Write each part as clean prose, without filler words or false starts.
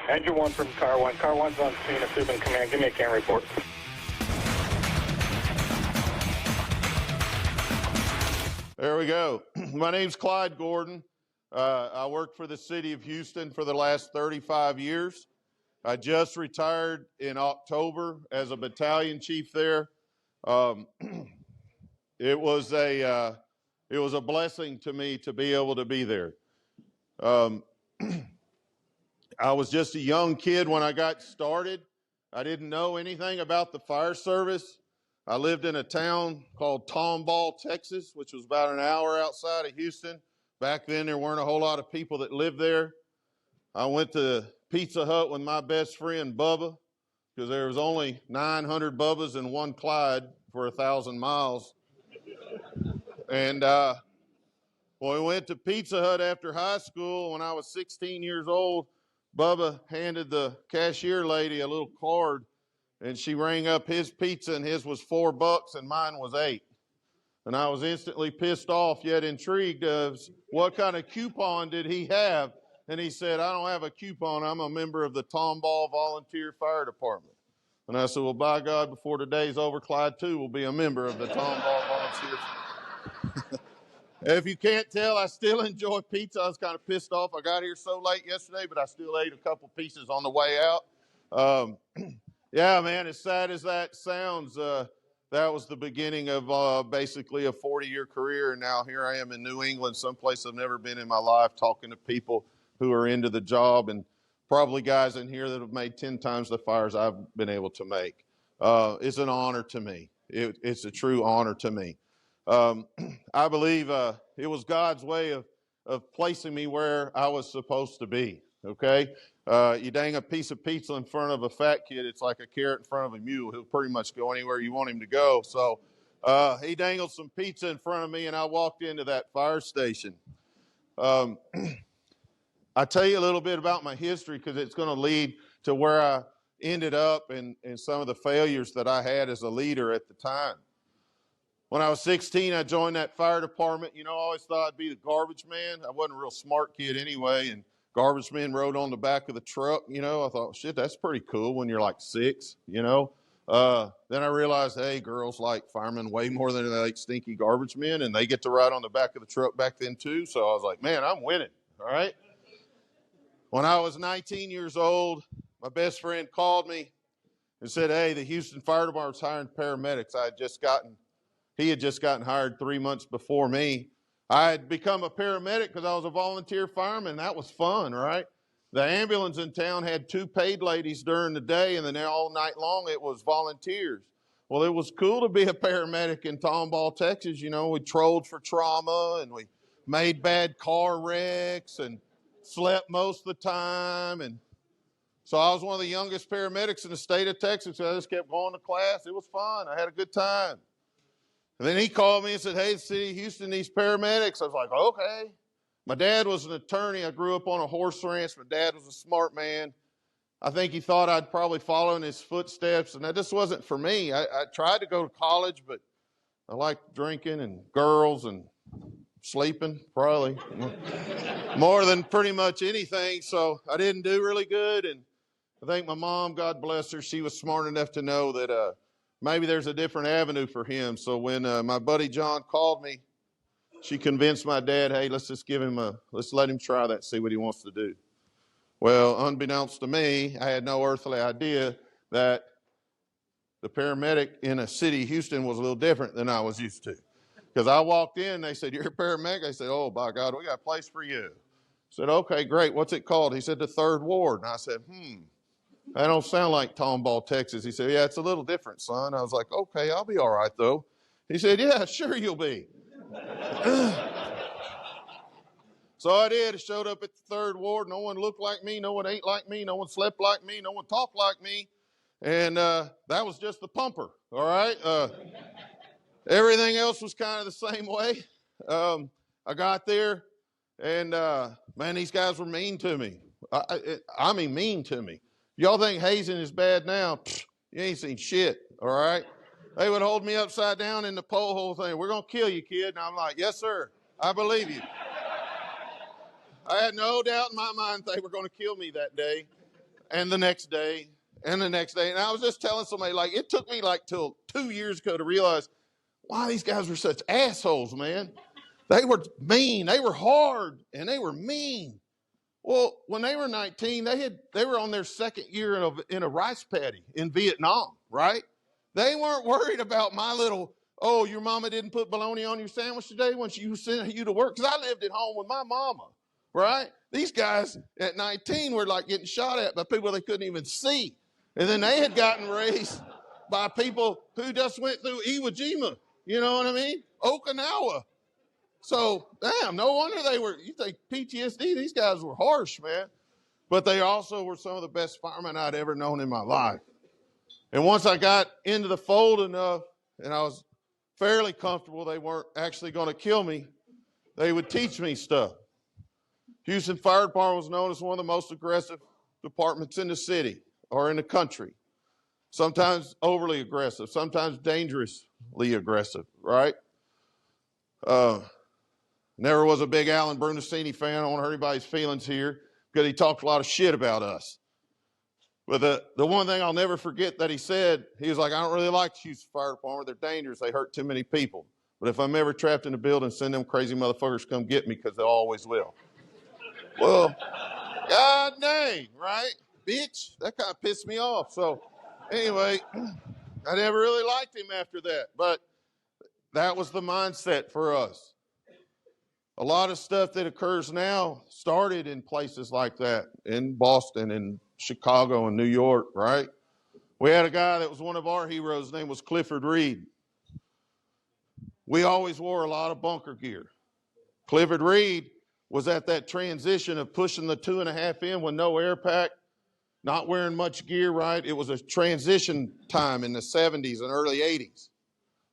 Engine 1 from Car 1. Car 1's on scene at Subin Command. Give me a CAN report. There we go. My name's Clyde Gordon. I worked for the city of Houston for the last 35 years. I just retired in October as a battalion chief there. It was a blessing to me to be able to be there. I was just a young kid when I got started. I didn't know anything about the fire service. I lived in a town called Tomball, Texas, which was about an hour outside of Houston. Back then, there weren't a whole lot of people that lived there. I went to Pizza Hut with my best friend, Bubba, because there was only 900 Bubbas and one Clyde for 1,000 miles. And when we went to Pizza Hut after high school, when I was 16 years old, Bubba handed the cashier lady a little card, and she rang up his pizza, and his was $4 and mine was $8. And I was instantly pissed off, yet intrigued of what kind of coupon did he have. And he said, I don't have a coupon. I'm a member of the Tomball Volunteer Fire Department. And I said, well, by God, before today's over, Clyde, too, will be a member of the Tomball Volunteer. If you can't tell, I still enjoy pizza. I was kind of pissed off. I got here so late yesterday, but I still ate a couple pieces on the way out. Yeah, man, as sad as that sounds, that was the beginning of basically a 40-year career. And now here I am in New England, someplace I've never been in my life, talking to people who are into the job, and probably guys in here that have made 10 times the fires I've been able to make. It's an honor to me. It's a true honor to me. I believe it was God's way of placing me where I was supposed to be, okay? You dang a piece of pizza in front of a fat kid, it's like a carrot in front of a mule. He'll pretty much go anywhere you want him to go. So he dangled some pizza in front of me, and I walked into that fire station. I tell you a little bit about my history because it's going to lead to where I ended up and some of the failures that I had as a leader at the time. When I was 16, I joined that fire department. You know, I always thought I'd be the garbage man. I wasn't a real smart kid anyway, and garbage men rode on the back of the truck. You know, I thought, shit, that's pretty cool when you're like 6, you know. Then I realized, hey, girls like firemen way more than they like stinky garbage men, and they get to ride on the back of the truck back then too. So I was like, man, I'm winning, all right? When I was 19 years old, my best friend called me and said, hey, the Houston Fire Department's hiring paramedics. He had just gotten hired 3 months before me. I had become a paramedic because I was a volunteer fireman. That was fun, right? The ambulance in town had 2 paid ladies during the day, and then all night long it was volunteers. Well, it was cool to be a paramedic in Tomball, Texas. You know, we trolled for trauma, and we made bad car wrecks and slept most of the time. And so I was one of the youngest paramedics in the state of Texas. I just kept going to class. It was fun. I had a good time. And then he called me and said, hey, the city of Houston needs paramedics. I was like, okay. My dad was an attorney. I grew up on a horse ranch. My dad was a smart man. I think he thought I'd probably follow in his footsteps, and that just wasn't for me. I tried to go to college, but I liked drinking and girls and sleeping, probably, more than pretty much anything. So I didn't do really good, and I think my mom, God bless her, she was smart enough to know that maybe there's a different avenue for him. So when my buddy John called me, she convinced my dad, hey, let's let him try that, see what he wants to do. Well, unbeknownst to me, I had no earthly idea that the paramedic in a city, Houston, was a little different than I was used to. Because I walked in, they said, you're a paramedic? I said, oh, by God, we got a place for you. I said, okay, great. What's it called? He said, the 3rd Ward. And I said, that don't sound like Tomball, Texas. He said, yeah, it's a little different, son. I was like, okay, I'll be all right, though. He said, yeah, sure you'll be. So I did. I showed up at the 3rd Ward. No one looked like me. No one ate like me. No one slept like me. No one talked like me. And that was just the pumper, all right? Everything else was kind of the same way. I got there, and, man, these guys were mean to me. I mean mean to me. Y'all think hazing is bad now? Pfft, you ain't seen shit, all right? They would hold me upside down in the pole hole thing. We're going to kill you, kid. And I'm like, yes, sir. I believe you. I had no doubt in my mind they were going to kill me that day. and the next day, and the next day. And I was just telling somebody, like, it took me like till 2 years ago to realize why these guys were such assholes, man. They were mean, they were hard, and they were mean. Well, when they were 19, they were on their second year in a rice paddy in Vietnam, right? They weren't worried about my little, oh, your mama didn't put bologna on your sandwich today when she sent you to work, because I lived at home with my mama, right? These guys at 19 were like getting shot at by people they couldn't even see. And then they had gotten raised by people who just went through Iwo Jima, you know what I mean? Okinawa. So, damn, no wonder you think PTSD, these guys were harsh, man. But they also were some of the best firemen I'd ever known in my life. And once I got into the fold enough and I was fairly comfortable they weren't actually going to kill me, they would teach me stuff. Houston Fire Department was known as one of the most aggressive departments in the city or in the country. Sometimes overly aggressive, sometimes dangerously aggressive, right? Never was a big Alan Brunacini fan. I don't want to hurt anybody's feelings here because he talked a lot of shit about us. But the one thing I'll never forget that he said, he was like, I don't really like the Houston Fire Department. They're dangerous. They hurt too many people. But if I'm ever trapped in a building, send them crazy motherfuckers come get me because they always will. Well, God dang, right? Bitch, that kind of pissed me off. So anyway, I never really liked him after that. But that was the mindset for us. A lot of stuff that occurs now started in places like that, in Boston, in Chicago, and New York, right? We had a guy that was one of our heroes. His name was Clifford Reed. We always wore a lot of bunker gear. Clifford Reed was at that transition of pushing the 2.5 in with no air pack, not wearing much gear, right? It was a transition time in the 70s and early 80s.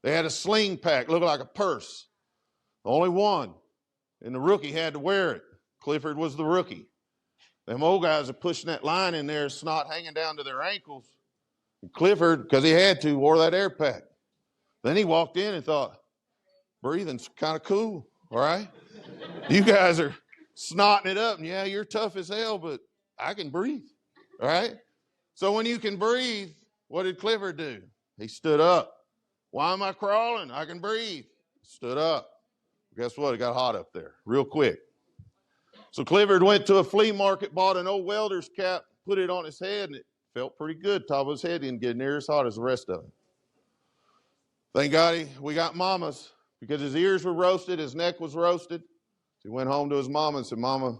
They had a sling pack, looked like a purse. Only one. And the rookie had to wear it. Clifford was the rookie. Them old guys are pushing that line in there, snot hanging down to their ankles. And Clifford, because he had to, wore that air pack. Then he walked in and thought, breathing's kind of cool, all right? You guys are snotting it up, and yeah, you're tough as hell, but I can breathe, all right? So when you can breathe, what did Clifford do? He stood up. Why am I crawling? I can breathe. Stood up. Guess what? It got hot up there real quick. So Clifford went to a flea market, bought an old welder's cap, put it on his head, and it felt pretty good. Top of his head didn't get near as hot as the rest of him. Thank God we got mamas, because his ears were roasted, his neck was roasted. He went home to his mama and said, Mama,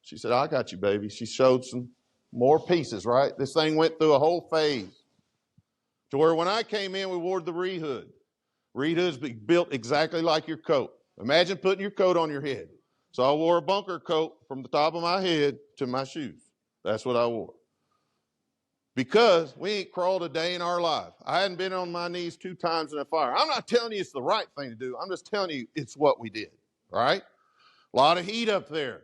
she said, I got you, baby. She showed some more pieces, right? This thing went through a whole phase to where when I came in, we wore the Reed hood. Reed hood's built exactly like your coat. Imagine putting your coat on your head. So I wore a bunker coat from the top of my head to my shoes. That's what I wore. Because we ain't crawled a day in our life. I hadn't been on my knees 2 times in a fire. I'm not telling you it's the right thing to do. I'm just telling you it's what we did, right? A lot of heat up there,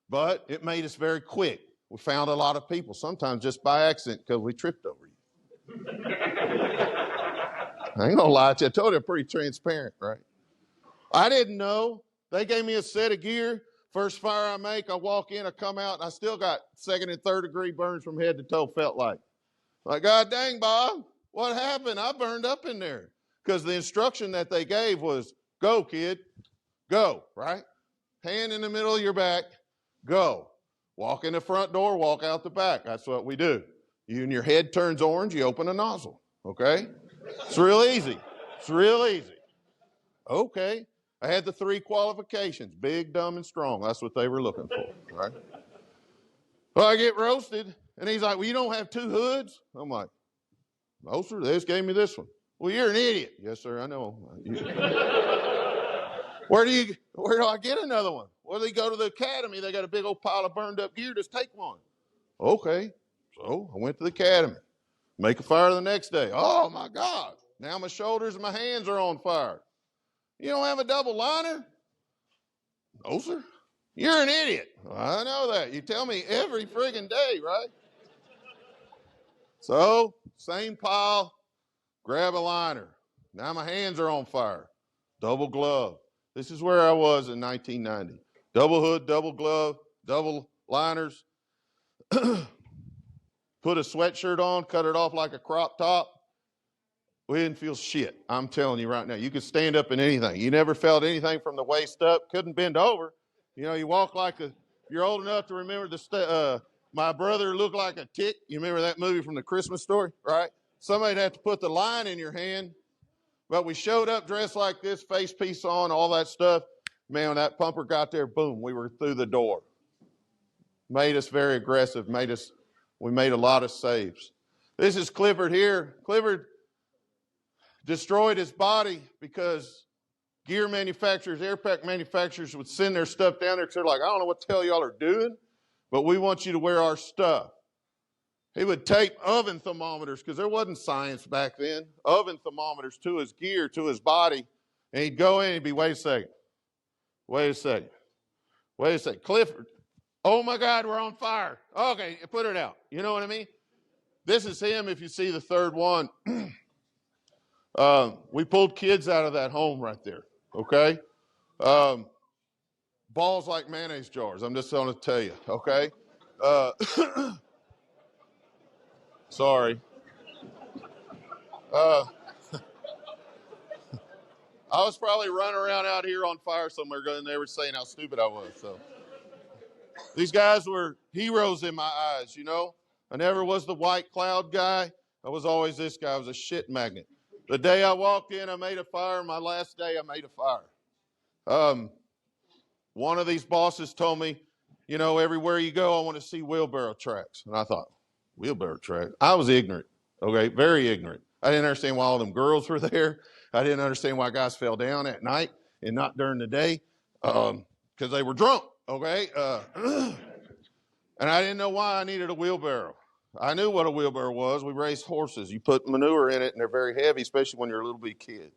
but it made us very quick. We found a lot of people, sometimes just by accident because we tripped over you. I ain't gonna lie to you. I told you I'm pretty transparent, right? I didn't know. They gave me a set of gear. First fire I make, I walk in, I come out, and I still got 2nd and 3rd degree burns from head to toe, felt like. Like, God dang, Bob, what happened? I burned up in there. Because the instruction that they gave was, go, kid, go, right? Hand in the middle of your back, go. Walk in the front door, walk out the back. That's what we do. When your head turns orange, you open a nozzle, okay? It's real easy. It's real easy. Okay. I had the 3 qualifications, big, dumb, and strong. That's what they were looking for, right? Well, I get roasted, and he's like, well, you don't have 2 hoods? I'm like, no, sir, they just gave me this one. Well, you're an idiot. Yes, sir, I know. Where do I get another one? Well, they go to the academy. They got a big old pile of burned up gear. Just take one. Okay. So I went to the academy. Make a fire the next day. Oh, my God. Now my shoulders and my hands are on fire. You don't have a double liner? No, sir. You're an idiot. Well, I know that. You tell me every friggin' day, right? So, same pile, grab a liner. Now my hands are on fire. Double glove. This is where I was in 1990. Double hood, double glove, double liners. put a sweatshirt on, cut it off like a crop top. We didn't feel shit. I'm telling you right now. You could stand up in anything. You never felt anything from the waist up. Couldn't bend over. You know, you walk like a, you're old enough to remember my brother looked like a tick. You remember that movie from the Christmas Story, right? Somebody'd have to put the line in your hand. But we showed up dressed like this, face piece on, all that stuff. Man, when that pumper got there, boom, we were through the door. Made us very aggressive. We made a lot of saves. This is Clifford here. Clifford destroyed his body because gear manufacturers, air pack manufacturers would send their stuff down there because they're like, I don't know what the hell y'all are doing, but we want you to wear our stuff. He would tape oven thermometers, because there wasn't science back then, oven thermometers to his gear, to his body, and he'd go in and he'd be, wait a second, Clifford, oh my God, we're on fire. Okay, put it out. You know what I mean? This is him if you see the third one. We pulled kids out of that home right there, okay? Balls like mayonnaise jars, I'm just going to tell you, okay? Sorry. I was probably running around out here on fire somewhere and they were saying how stupid I was. So these guys were heroes in my eyes, you know. I never was the white cloud guy. I was always this guy. I was a shit magnet. The day I walked in, I made a fire. My last day, I made a fire. One of these bosses told me, you know, everywhere you go, I want to see wheelbarrow tracks. And I thought, wheelbarrow tracks? I was ignorant, okay, very ignorant. I didn't understand why all them girls were there. I didn't understand why guys fell down at night and not during the day because they were drunk, okay? And I didn't know why I needed a wheelbarrow. I knew what a wheelbarrow was. We raised horses. You put manure in it, and they're very heavy, especially when you're a little bitty kid.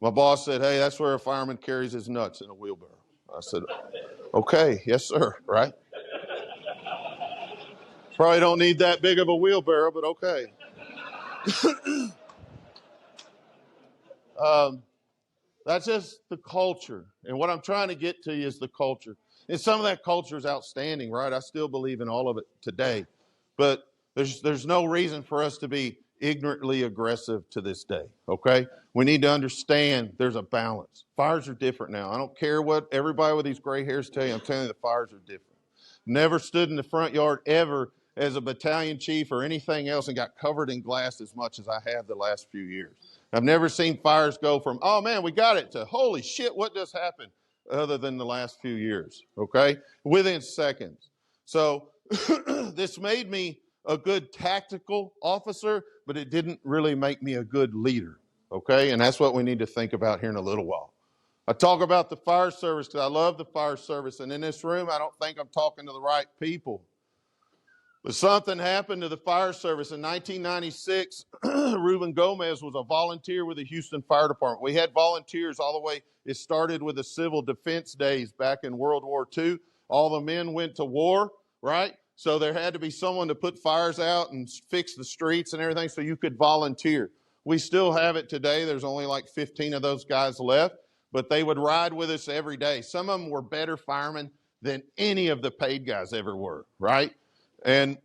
My boss said, hey, that's where a fireman carries his nuts, in a wheelbarrow. I said, okay, yes, sir, right? Probably don't need that big of a wheelbarrow, but okay. That's just the culture. And what I'm trying to get to you is the culture. And some of that culture is outstanding, right? I still believe in all of it today. But there's no reason for us to be ignorantly aggressive to this day, okay? We need to understand there's a balance. Fires are different now. I don't care what everybody with these gray hairs tell you. I'm telling you the fires are different. Never stood in the front yard ever as a battalion chief or anything else and got covered in glass as much as I have the last few years. I've never seen fires go from, oh man, we got it, to holy shit, what just happened, other than the last few years, okay? Within seconds. So this made me a good tactical officer, but it didn't really make me a good leader, okay? And that's what we need to think about here in a little while. I talk about the fire service because I love the fire service, and in this room, I don't think I'm talking to the right people. But something happened to the fire service. In 1996, Ruben Gomez was a volunteer with the Houston Fire Department. We had volunteers all the way. It started with the civil defense days back in World War II. All the men went to war, right? So there had to be someone to put fires out and fix the streets and everything so you could volunteer. We still have it today. There's only like 15 of those guys left, but they would ride with us every day. Some of them were better firemen than any of the paid guys ever were, right? And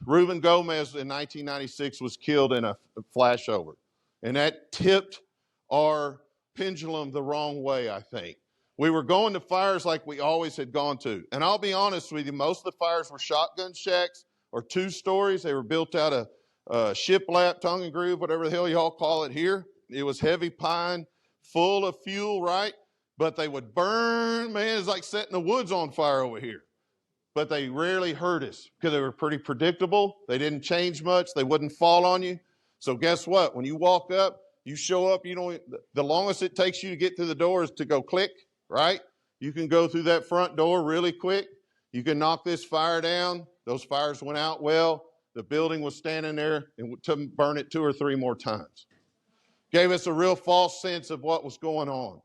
Ruben Gomez in 1996 was killed in a flashover. And that tipped our pendulum the wrong way, I think. We were going to fires like we always had gone to. And I'll be honest with you, most of the fires were shotgun shacks or 2 stories. They were built out of shiplap, tongue and groove, whatever the hell y'all call it here. It was heavy pine, full of fuel, right? But they would burn, man, it's like setting the woods on fire over here. But they rarely hurt us because they were pretty predictable. They didn't change much. They wouldn't fall on you. So guess what? When you walk up, you show up, you don't, the longest it takes you to get through the door is to go click, right? You can go through that front door really quick. You can knock this fire down. Those fires went out well. The building was standing there and to burn it 2 or 3 more times. Gave us a real false sense of what was going on.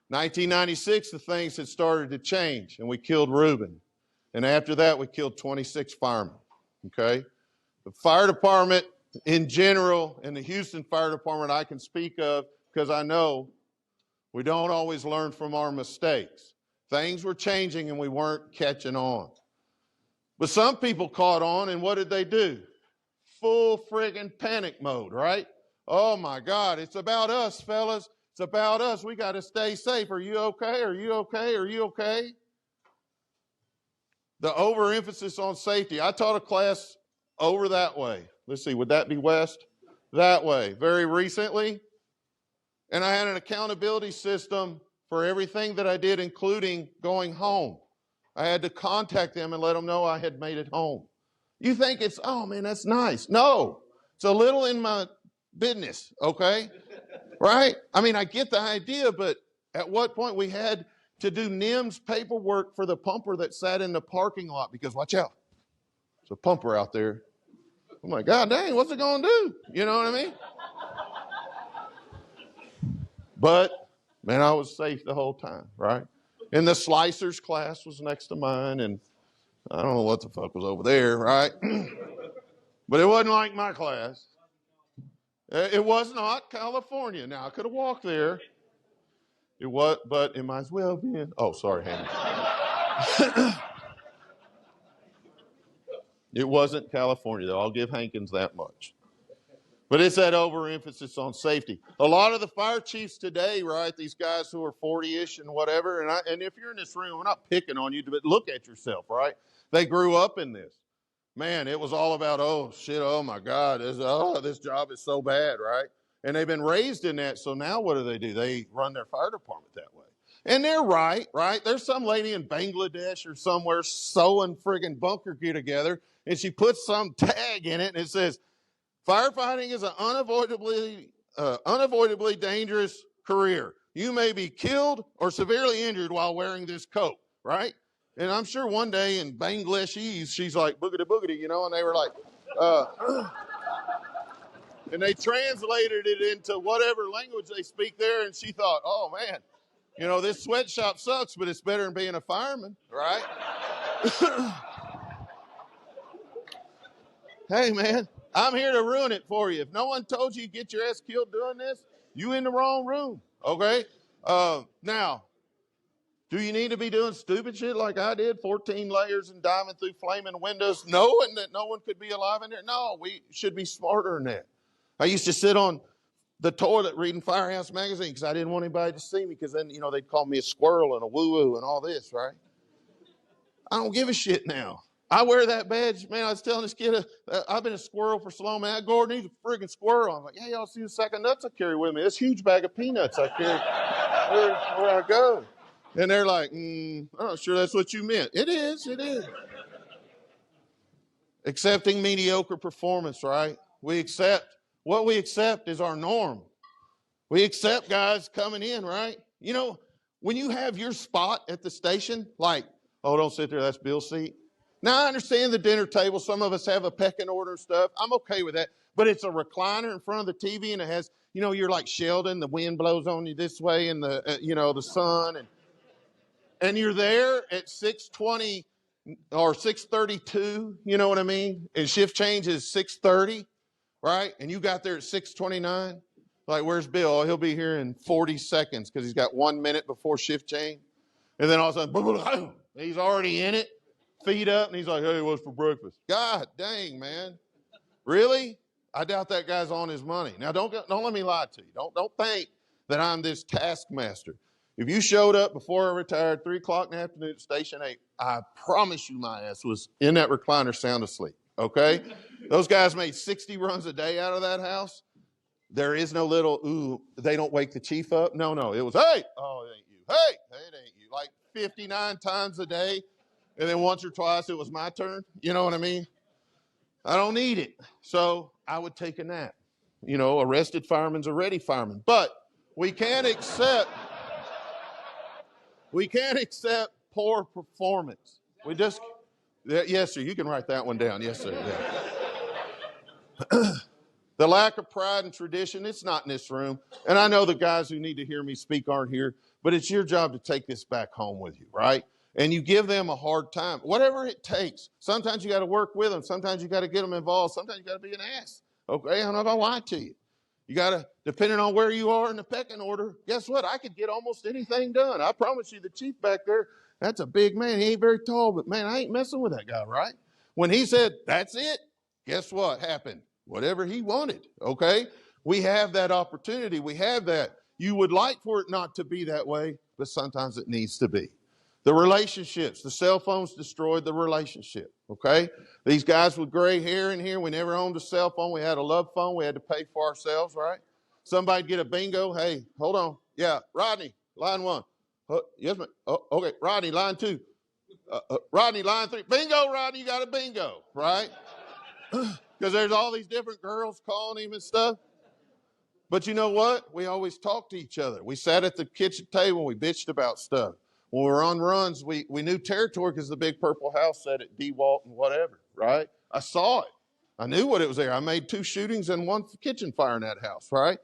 1996, the things had started to change, and we killed Ruben. And after that, we killed 26 firemen, okay? The fire department in general, and the Houston Fire Department I can speak of because I know we don't always learn from our mistakes. Things were changing and we weren't catching on. But some people caught on, and what did they do? full friggin' panic mode, right? Oh my God, it's about us, fellas. It's about us. We got to stay safe. Are you okay? Are you okay? Are you okay? The overemphasis on safety. I taught a class over that way. Let's see, would that be west? That way. Very recently. And I had an accountability system for everything that I did, including going home. I had to contact them and let them know I had made it home. You think it's, oh man, that's nice. No, it's a little in my business, okay? Right? I mean, I get the idea, but at what point we had to do NIMS paperwork for the pumper that sat in the parking lot because, watch out, there's a pumper out there. I'm like, God dang, what's it going to do? You know what I mean? But, man, I was safe the whole time, right? And the slicers class was next to mine, and I don't know what the fuck was over there, right? But it wasn't like my class. It was not California. Now, I could have walked there. It was, but it might as well be. Oh, sorry, Hank. It wasn't California, though. I'll give Hankins that much. But it's that overemphasis on safety. A lot of the fire chiefs today, right, these guys who are 40-ish and whatever, and if you're in this room, we're not picking on you, but look at yourself, right? They grew up in this. Man, it was all about, oh, shit, oh, my God, this job is so bad, right? And they've been raised in that, so now what do? They run their fire department that way. And they're right? There's some lady in Bangladesh or somewhere sewing friggin' bunker gear together, and she puts some tag in it, and it says, firefighting is an unavoidably dangerous career. You may be killed or severely injured while wearing this coat, right? And I'm sure one day in Bangladeshese, she's like, boogity, boogity, and they were like, and they translated it into whatever language they speak there, and she thought, oh, man, this sweatshop sucks, but it's better than being a fireman, right? Hey, man, I'm here to ruin it for you. If no one told you get your ass killed doing this, you in the wrong room, okay? Now, do you need to be doing stupid shit like I did, 14 layers and diving through flaming windows, knowing that no one could be alive in there? No, we should be smarter than that. I used to sit on the toilet reading Firehouse magazine because I didn't want anybody to see me because then, they'd call me a squirrel and a woo-woo and all this, right? I don't give a shit now. I wear that badge. Man, I was telling this kid, I've been a squirrel for so long, man. Gordon, he's a friggin' squirrel. I'm like, yeah, y'all see the sack of nuts I carry with me? This huge bag of peanuts I carry where I go. And they're like, I'm not sure that's what you meant. It is. Accepting mediocre performance, right? What we accept is our norm. We accept guys coming in, right? When you have your spot at the station, like, oh, don't sit there, that's Bill's seat. Now, I understand the dinner table. Some of us have a pecking order and stuff. I'm okay with that. But it's a recliner in front of the TV, and it has, you're like Sheldon. The wind blows on you this way, and the sun. And you're there at 6:20 or 6:32, you know what I mean? And shift change is 6:30, right? And you got there at 6:29. Like, where's Bill? Oh, he'll be here in 40 seconds because he's got 1 minute before shift change. And then all of a sudden, he's already in it. Feet up, and he's like, hey, what's for breakfast? God dang, man. Really? I doubt that guy's on his money. Now, don't let me lie to you. Don't think that I'm this taskmaster. If you showed up before I retired, 3 o'clock in the afternoon at Station 8, I promise you my ass was in that recliner sound asleep, okay? Those guys made 60 runs a day out of that house. There is no little, ooh, they don't wake the chief up. No, it was, hey, oh, it ain't you. Hey, it ain't you. Like 59 times a day. And then once or twice it was my turn. You know what I mean? I don't need it. So I would take a nap. A rested fireman's a ready fireman. But we can't accept poor performance. Yes, sir, you can write that one down. Yes, sir. Yeah. The lack of pride and tradition, it's not in this room. And I know the guys who need to hear me speak aren't here, but it's your job to take this back home with you, right? And you give them a hard time, whatever it takes. Sometimes you got to work with them. Sometimes you got to get them involved. Sometimes you got to be an ass. Okay, I'm not going to lie to you. You got to, depending on where you are in the pecking order, guess what? I could get almost anything done. I promise you, the chief back there, that's a big man. He ain't very tall, but man, I ain't messing with that guy, right? When he said, that's it, guess what happened? Whatever he wanted, okay? We have that opportunity. We have that. You would like for it not to be that way, but sometimes it needs to be. The relationships, the cell phones destroyed the relationship, okay? These guys with gray hair in here, we never owned a cell phone. We had a love phone. We had to pay for ourselves, right? Somebody'd get a bingo. Hey, hold on. Yeah, Rodney, line 1. Yes, ma'am. Oh, okay, Rodney, line 2. Rodney, line 3. Bingo, Rodney, you got a bingo, right? Because there's all these different girls calling him and stuff. But you know what? We always talked to each other. We sat at the kitchen table and we bitched about stuff. When we were on runs, we knew territory because the big purple house said it, DeWalt and whatever, right? I saw it. I knew what it was there. I made 2 shootings and 1 kitchen fire in that house, right?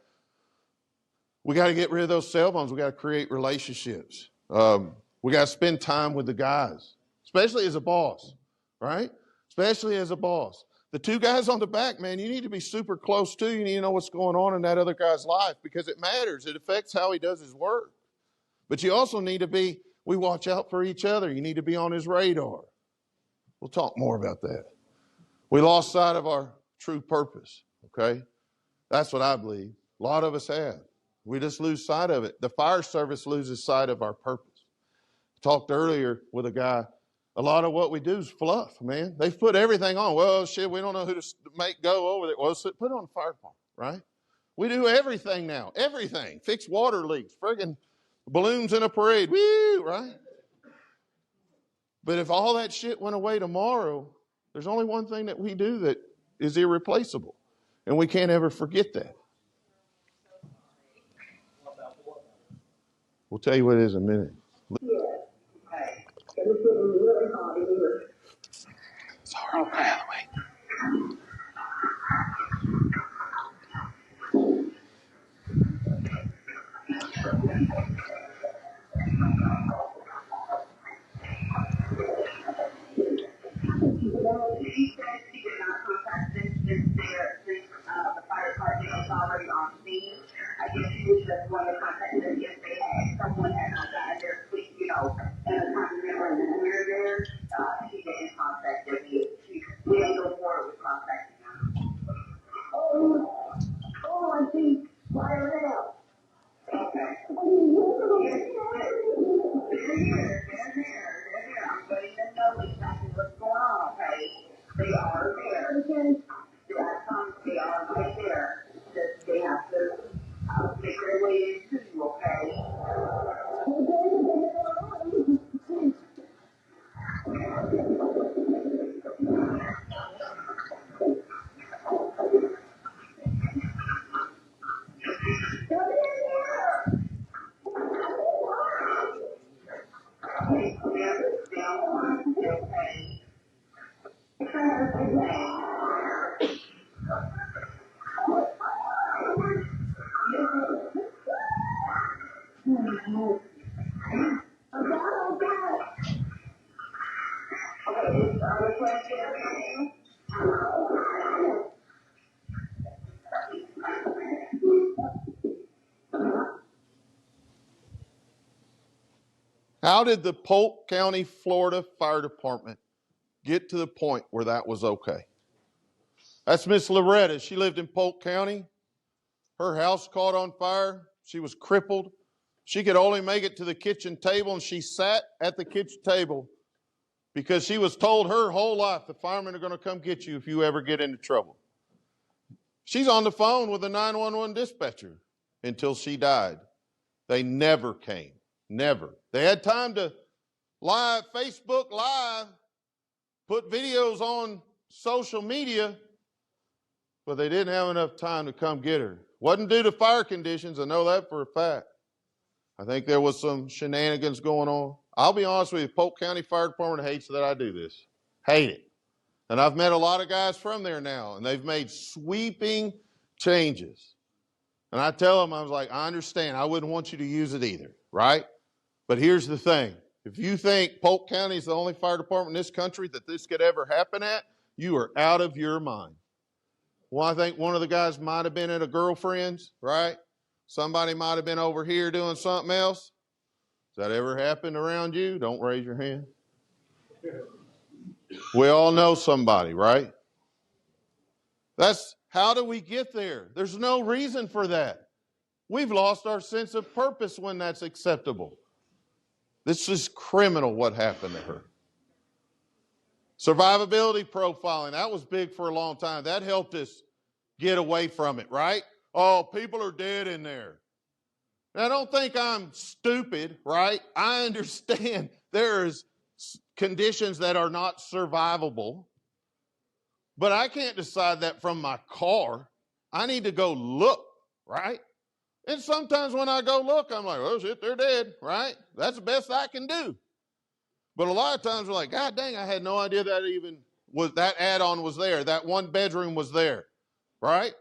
We got to get rid of those cell phones. We got to create relationships. We got to spend time with the guys, especially as a boss, right? Especially as a boss. The 2 guys on the back, man, you need to be super close to. You need to know what's going on in that other guy's life because it matters. It affects how he does his work. But you also need to be, we watch out for each other. You need to be on his radar. We'll talk more about that. We lost sight of our true purpose, okay? That's what I believe. A lot of us have. We just lose sight of it. The fire service loses sight of our purpose. I talked earlier with a guy. A lot of what we do is fluff, man. They've put everything on. Well, shit, we don't know who to make go over there. Well, put it on the fire department, right? We do everything now. Everything. Fix water leaks. Friggin' balloons in a parade. Woo, right? But if all that shit went away tomorrow, there's only one thing that we do that is irreplaceable. And we can't ever forget that. We'll tell you what it is in a minute. Sorry, by the way. The fire department was already on scene. I guess she was just one of the contacts that if they had someone had not gotten their sleep, and a time member in the mirror there, she didn't contact them. We didn't go forward with contacting them. I think fire now. Okay. They're here. I'm letting them know exactly what's going on, okay? They are there. They are right there. Just they have to make their way into you, okay? How did the Polk County, Florida Fire Department get to the point where that was okay? That's Miss Loretta. She lived in Polk County. Her house caught on fire. She was crippled. She could only make it to the kitchen table, and she sat at the kitchen table because she was told her whole life the firemen are going to come get you if you ever get into trouble. She's on the phone with the 911 dispatcher until she died. They never came. Never. They had time to Facebook Live, put videos on social media, but they didn't have enough time to come get her. Wasn't due to fire conditions. I know that for a fact. I think there was some shenanigans going on. I'll be honest with you, Polk County Fire Department hates that I do this. Hate it. And I've met a lot of guys from there now, and they've made sweeping changes. And I tell them, I was like, I understand. I wouldn't want you to use it either, right? But here's the thing. If you think Polk County is the only fire department in this country that this could ever happen at, you are out of your mind. Well, I think one of the guys might have been at a girlfriend's, right? Somebody might have been over here doing something else. Has that ever happened around you? Don't raise your hand. We all know somebody, right? How do we get there? There's no reason for that. We've lost our sense of purpose when that's acceptable. This is criminal what happened to her. Survivability profiling, that was big for a long time. That helped us get away from it, right? Oh, people are dead in there. Now, don't think I'm stupid, right? I understand there's conditions that are not survivable, but I can't decide that from my car. I need to go look, right? And sometimes when I go look, I'm like, oh shit, they're dead, right? That's the best I can do. But a lot of times we're like, God dang, I had no idea that add-on was there. That one bedroom was there, right?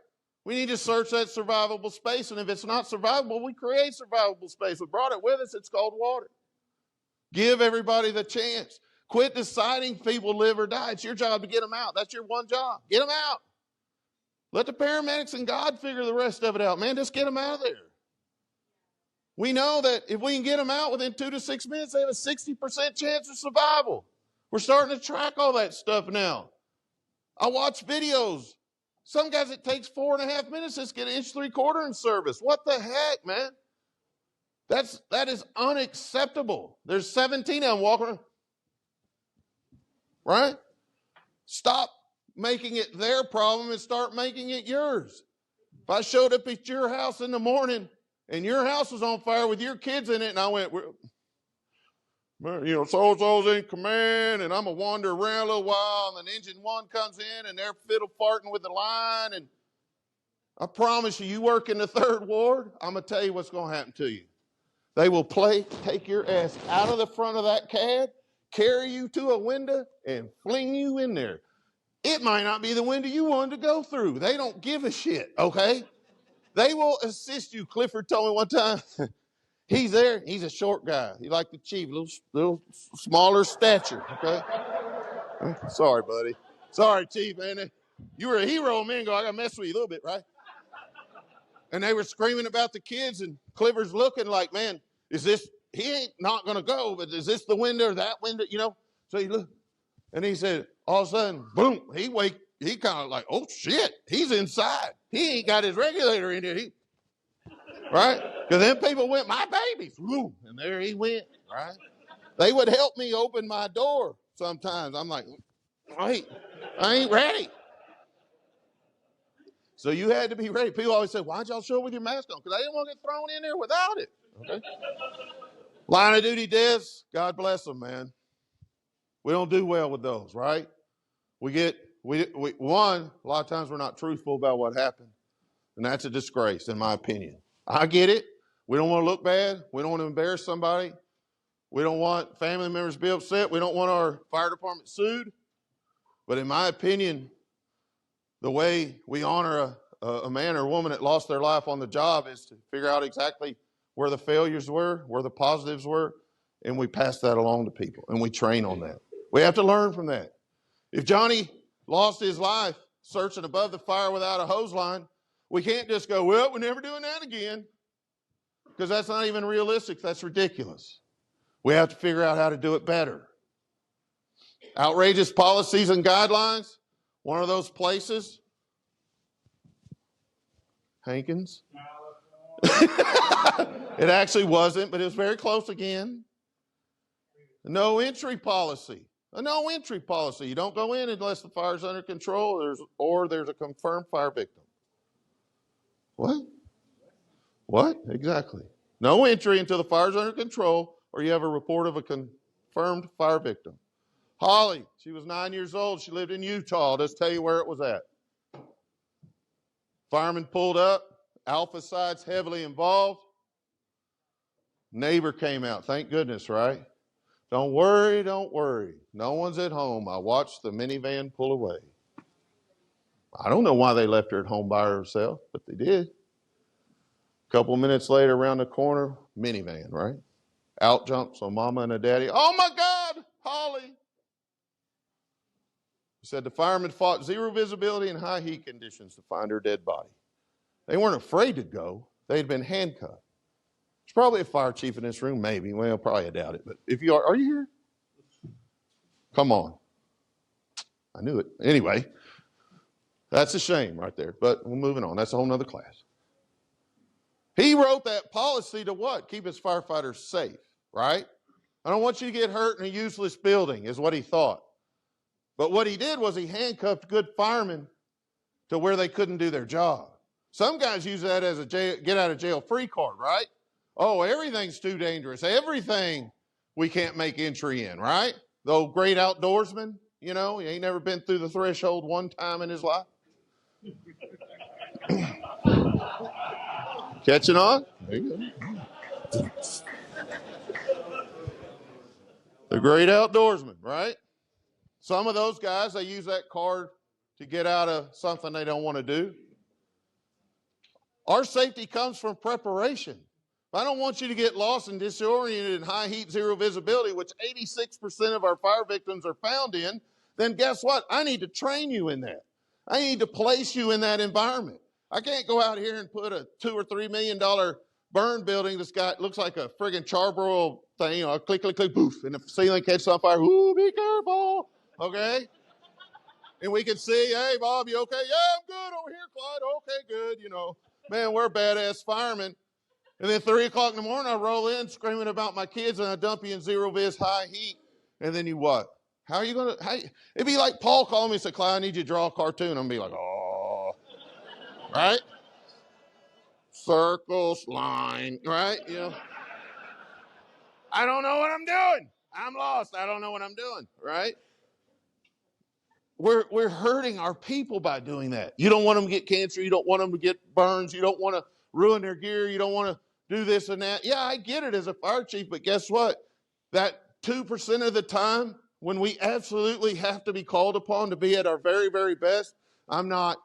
We need to search that survivable space, and if it's not survivable, we create survivable space. We brought it with us. It's called water. Give everybody the chance. Quit deciding people live or die. It's your job to get them out. That's your one job. Get them out. Let the paramedics and God figure the rest of it out. Man, just get them out of there. We know that if we can get them out within 2 to 6 minutes, they have a 60% chance of survival. We're starting to track all that stuff now. I watch videos. Some guys, it takes 4.5 minutes just to get an 1 3/4 in service. What the heck, man? That is unacceptable. There's 17 of them walking around. Right? Stop making it their problem and start making it yours. If I showed up at your house in the morning and your house was on fire with your kids in it, and I went, so-and-so's in command, and I'm going to wander around a little while, and then engine one comes in, and they're fiddle farting with the line, and I promise you work in the 3rd ward, I'm going to tell you what's going to happen to you. They will take your ass out of the front of that cab, carry you to a window, and fling you in there. It might not be the window you wanted to go through. They don't give a shit, okay? They will assist you. Clifford told me one time, he's there. He's a short guy. He like the chief, little smaller stature, okay? Sorry, buddy. Sorry, chief, man. You were a hero a minute ago. I got to mess with you a little bit, right? And they were screaming about the kids, and Clifford's looking like, man, he ain't not going to go, but is this the window or that window, So he looked, and he said, all of a sudden, boom, he kind of like, oh, shit, he's inside. He ain't got his regulator in there, right? Because then people went, my babies, woo, and there he went, right? They would help me open my door sometimes. I'm like, wait, I ain't ready. So you had to be ready. People always say, why'd y'all show up with your mask on? Because I didn't want to get thrown in there without it. Okay. Line of duty deaths, God bless them, man. We don't do well with those, right? A lot of times we're not truthful about what happened. And that's a disgrace, in my opinion. I get it. We don't want to look bad. We don't want to embarrass somebody. We don't want family members to be upset. We don't want our fire department sued. But in my opinion, the way we honor a man or a woman that lost their life on the job is to figure out exactly where the failures were, where the positives were, and we pass that along to people, and we train on that. We have to learn from that. If Johnny lost his life searching above the fire without a hose line, we can't just go, well, we're never doing that again, because that's not even realistic. That's ridiculous. We have to figure out how to do it better. Outrageous policies and guidelines, one of those places. Hankins. It actually wasn't, but it was very close again. A no entry policy. A no entry policy. You don't go in unless the fire's under control or there's a confirmed fire victim. What? What? Exactly. No entry until the fire's under control or you have a report of a confirmed fire victim. Holly, she was 9 years old. She lived in Utah. I'll just tell you where it was at. Fireman pulled up. Alpha side's heavily involved. Neighbor came out. Thank goodness, right? Don't worry, don't worry. No one's at home. I watched the minivan pull away. I don't know why they left her at home by herself, but they did. A couple minutes later, around the corner, minivan, right? Out jumps a mama and a daddy. Oh my God, Holly. He said the firemen fought zero visibility and high heat conditions to find her dead body. They weren't afraid to go. They had been handcuffed. There's probably a fire chief in this room, maybe. Well, probably I doubt it. But if you are you here? Come on. I knew it. Anyway, That's a shame right there, but we're moving on. That's a whole nother class. He wrote that policy to what? Keep his firefighters safe, right? I don't want you to get hurt in a useless building is what he thought. But what he did was he handcuffed good firemen to where they couldn't do their job. Some guys use that as a get out of jail free card, right? Oh, everything's too dangerous. Everything we can't make entry in, right? The old great outdoorsman, he ain't never been through the threshold one time in his life. Catching on? There you go. The great outdoorsman, right? Some of those guys, they use that card to get out of something they don't want to do. Our safety comes from preparation. If I don't want you to get lost and disoriented in high heat, zero visibility, which 86% of our fire victims are found in, then guess what? I need to train you in that. I need to place you in that environment. I can't go out here and put a $2 or $3 million burn building that's looks like a friggin' charbroil thing, click, click, click, poof, and the ceiling catches on fire. Ooh, be careful, okay? And we can see, hey, Bob, you okay? Yeah, I'm good over here, Clyde. Okay, good, Man, we're badass firemen. And then 3 o'clock in the morning, I roll in screaming about my kids, and I dump you in zero vis high heat. And then you what? How are you going to, it'd be like Paul calling me and say, Clyde, I need you to draw a cartoon. I'm going to be like, oh, right? Circles, line, right? I don't know what I'm doing. I'm lost. I don't know what I'm doing, right? We're hurting our people by doing that. You don't want them to get cancer. You don't want them to get burns. You don't want to ruin their gear. You don't want to do this and that. Yeah, I get it as a fire chief, but guess what? That 2% of the time when we absolutely have to be called upon to be at our very, very best, I'm not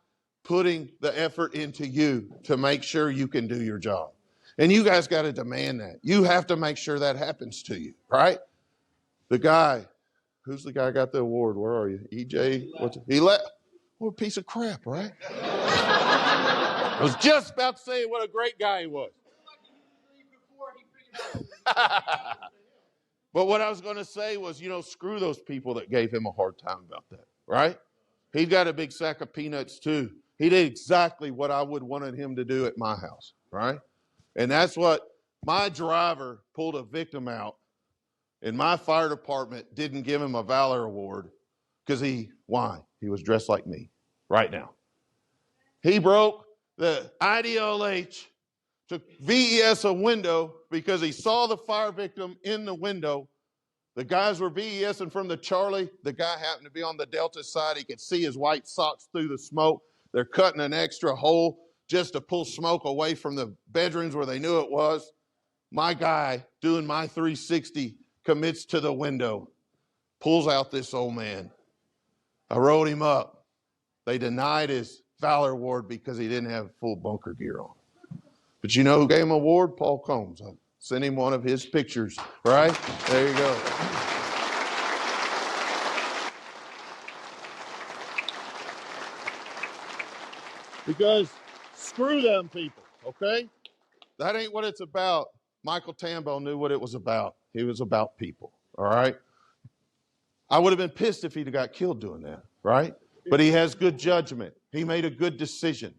putting the effort into you to make sure you can do your job. And you guys got to demand that. You have to make sure that happens to you, right? The guy, who's the guy who got the award? Where are you? EJ? He left. What a piece of crap, right? I was just about to say what a great guy he was. But what I was going to say was, screw those people that gave him a hard time about that, right? He got a big sack of peanuts too. He did exactly what I would wanted him to do at my house, right? And that's what my driver pulled a victim out, and my fire department didn't give him a Valor Award because why? He was dressed like me right now. He broke the IDLH to VES a window because he saw the fire victim in the window. The guys were VESing from the Charlie. The guy happened to be on the Delta side. He could see his white socks through the smoke. They're cutting an extra hole just to pull smoke away from the bedrooms where they knew it was. My guy, doing my 360, commits to the window, pulls out this old man. I wrote him up. They denied his Valor Award because he didn't have full bunker gear on. But you know who gave him an award? Paul Combs. I sent him one of his pictures, right? There you go. Because screw them people, okay? That ain't what it's about. Michael Tambo knew what it was about. He was about people, all right? I would have been pissed if he'd got killed doing that, right? But he has good judgment. He made a good decision.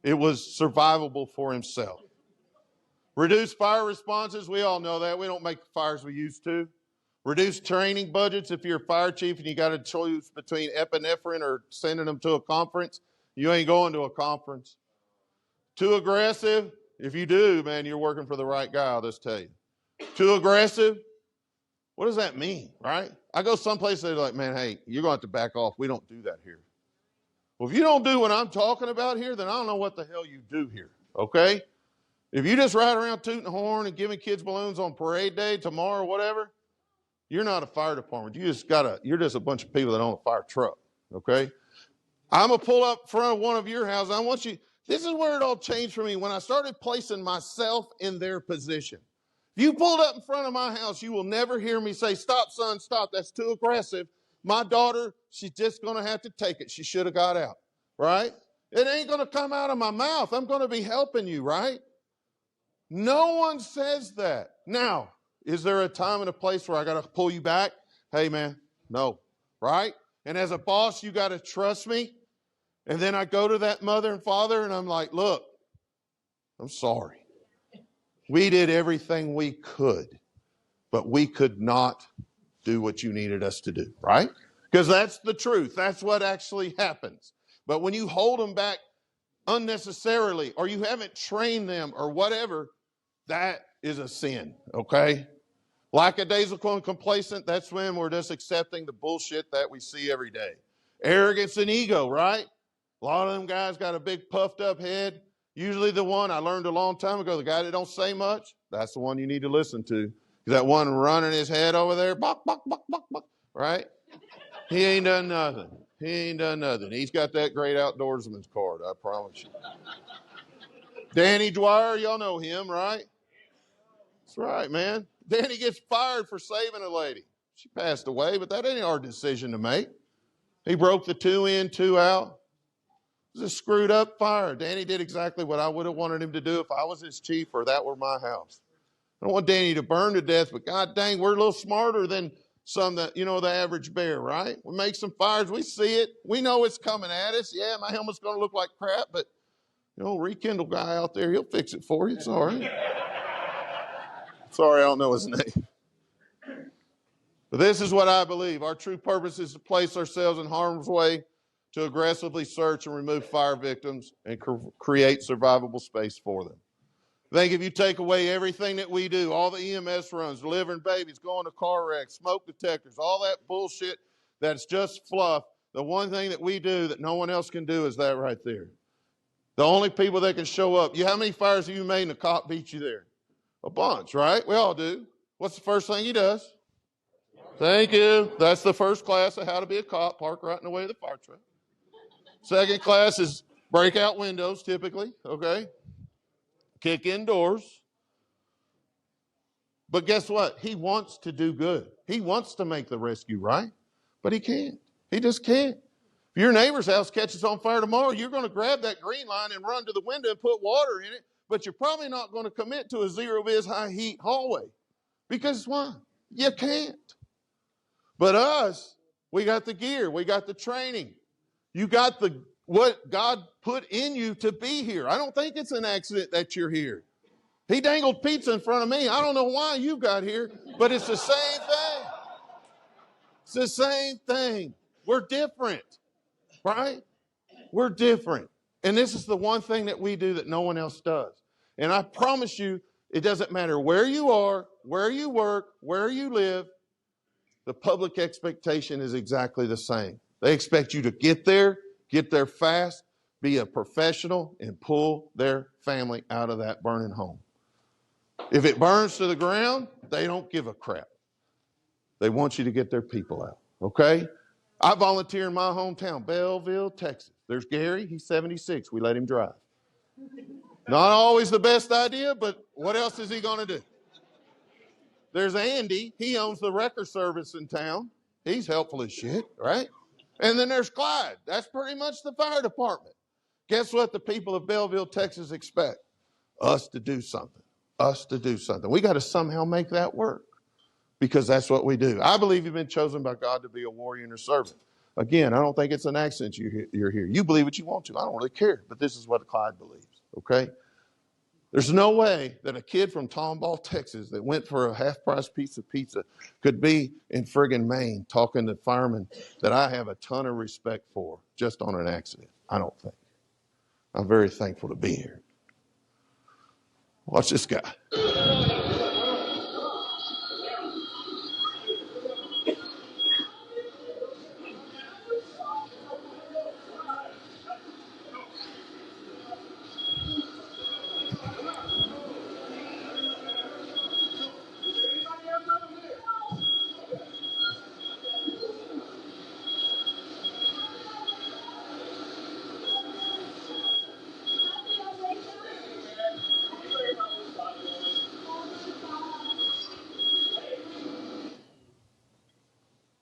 It was survivable for himself. Reduce fire responses. We all know that. We don't make the fires we used to. Reduce training budgets. If you're a fire chief and you got to choose between epinephrine or sending them to a conference, you ain't going to a conference. Too aggressive. If you do, man, you're working for the right guy, I'll just tell you. Too aggressive. What does that mean, right? I go someplace they're like, man, hey, you're going to have to back off. We don't do that here. Well, if you don't do what I'm talking about here, then I don't know what the hell you do here, okay? If you just ride around tooting the horn and giving kids balloons on parade day tomorrow, whatever, you're not a fire department. You're just a bunch of people that own a fire truck, okay? I'm going to pull up in front of one of your houses. This is where it all changed for me when I started placing myself in their position. If you pulled up in front of my house, you will never hear me say, stop, son, stop. That's too aggressive. My daughter, she's just going to have to take it. She should have got out, right? It ain't going to come out of my mouth. I'm going to be helping you, right? No one says that. Now, is there a time and a place where I got to pull you back? Hey, man, no, right? And as a boss, you got to trust me. And then I go to that mother and father and I'm like, look, I'm sorry. We did everything we could, but we could not do what you needed us to do, right? Because that's the truth. That's what actually happens. But when you hold them back unnecessarily, or you haven't trained them or whatever, that is a sin, okay? Lackadaisical and complacent, that's when we're just accepting the bullshit that we see every day. Arrogance and ego, right? A lot of them guys got a big puffed up head. Usually the one I learned a long time ago, the guy that don't say much, that's the one you need to listen to. That one running his head over there, buck, buck, buck, buck, buck, right? He ain't done nothing. He ain't done nothing. He's got that great outdoorsman's card, I promise you. Danny Dwyer, y'all know him, right? That's right, man. Danny gets fired for saving a lady. She passed away, but that ain't our decision to make. He broke the 2 in, 2 out. It was a screwed up fire. Danny did exactly what I would have wanted him to do if I was his chief or that were my house. I don't want Danny to burn to death, but God dang, we're a little smarter than some that, the average bear, right? We make some fires. We see it. We know it's coming at us. Yeah, my helmet's going to look like crap, but, rekindle guy out there, he'll fix it for you. It's all right. Sorry, I don't know his name. But this is what I believe. Our true purpose is to place ourselves in harm's way to aggressively search and remove fire victims and create survivable space for them. I think if you take away everything that we do, all the EMS runs, delivering babies, going to car wrecks, smoke detectors, all that bullshit that's just fluff, the one thing that we do that no one else can do is that right there. The only people that can show up. How many fires have you made and a cop beat you there? A bunch, right? We all do. What's the first thing he does? Thank you. That's the first class of how to be a cop, park right in the way of the fire truck. Second class is break out windows, typically, okay? Kick in doors. But guess what? He wants to do good. He wants to make the rescue right, but he can't. He just can't. If your neighbor's house catches on fire tomorrow, you're going to grab that green line and run to the window and put water in it, but you're probably not going to commit to a zero-vis high-heat hallway. Because why? You can't. But us, we got the gear. We got the training. You got what God put in you to be here. I don't think it's an accident that you're here. He dangled pizza in front of me. I don't know why you got here, but it's the same thing. It's the same thing. We're different, right? We're different. And this is the one thing that we do that no one else does. And I promise you, it doesn't matter where you are, where you work, where you live, the public expectation is exactly the same. They expect you to get there fast, be a professional, and pull their family out of that burning home. If it burns to the ground, they don't give a crap. They want you to get their people out, okay? I volunteer in my hometown, Belleville, Texas. There's Gary, he's 76. We let him drive. Not always the best idea, but what else is he going to do? There's Andy. He owns the wrecker service in town. He's helpful as shit, right? And then there's Clyde. That's pretty much the fire department. Guess what the people of Belleville, Texas expect? Us to do something. Us to do something. We got to somehow make that work because that's what we do. I believe you've been chosen by God to be a warrior and a servant. Again, I don't think it's an accident you're here. You believe what you want to. I don't really care, but this is what Clyde believes, okay? There's no way that a kid from Tomball, Texas that went for a half-price piece of pizza could be in friggin' Maine talking to firemen that I have a ton of respect for just on an accident. I don't think. I'm very thankful to be here. Watch this guy.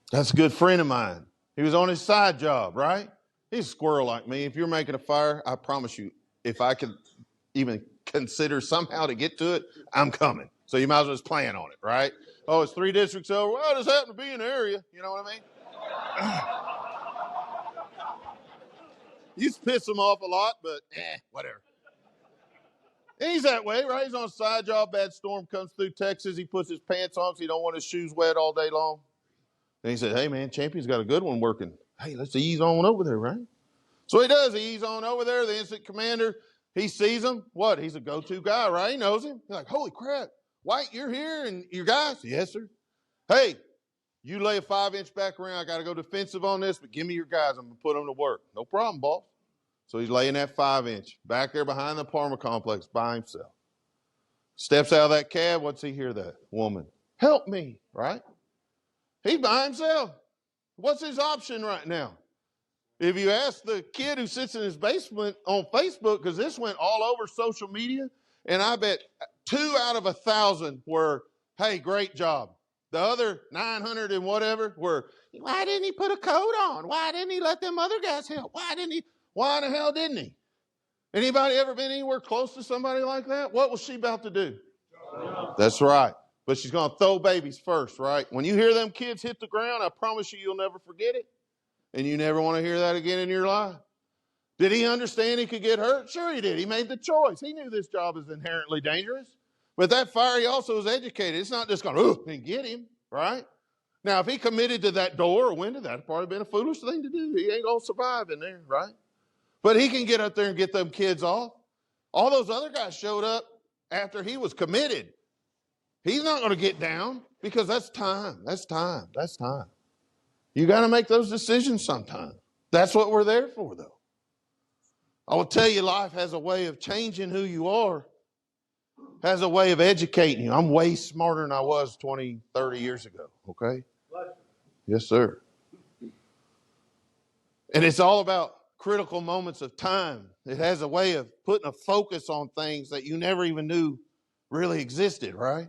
That's a good friend of mine. He was on his side job, right? He's a squirrel like me. If you're making a fire, I promise you, if I could even consider somehow to get to it, I'm coming. So you might as well just plan on it, right? Oh, it's 3 districts over. Well, I just happen to be in the area. You know what I mean? Used to piss him off a lot, but whatever. And he's that way, right? He's on a side job. Bad storm comes through Texas. He puts his pants on because he don't want his shoes wet all day long. And he said, hey, man, Champion's got a good one working. Hey, let's ease on over there, right? So he does. He ease on over there. The incident commander, he sees him. What? He's a go-to guy, right? He knows him. He's like, holy crap. White, you're here and your guys? Yes, sir. Hey, you lay a 5-inch back around. I got to go defensive on this, but give me your guys. I'm going to put them to work. No problem, boss. So he's laying that 5-inch back there behind the apartment complex by himself. Steps out of that cab. What's he hear? That woman. Help me, right? He's by himself. What's his option right now? If you ask the kid who sits in his basement on Facebook, because this went all over social media, and I bet 2 out of 1,000 were, hey, great job. The other 900 and whatever were, why didn't he put a coat on? Why didn't he let them other guys help? Why in the hell didn't he? Anybody ever been anywhere close to somebody like that? What was she about to do? That's right. But she's going to throw babies first, right? When you hear them kids hit the ground, I promise you'll never forget it. And you never want to hear that again in your life. Did he understand he could get hurt? Sure he did. He made the choice. He knew this job is inherently dangerous. But that fire, he also was educated. It's not just going to and get him, right? Now, if he committed to that door or window, that'd probably been a foolish thing to do. He ain't going to survive in there, right? But he can get up there and get them kids off. All those other guys showed up after he was committed. He's not going to get down because that's time. That's time. That's time. You got to make those decisions sometime. That's what we're there for, though. I will tell you, life has a way of changing who you are, has a way of educating you. I'm way smarter than I was 20, 30 years ago, okay? Yes, sir. And it's all about critical moments of time. It has a way of putting a focus on things that you never even knew really existed, right?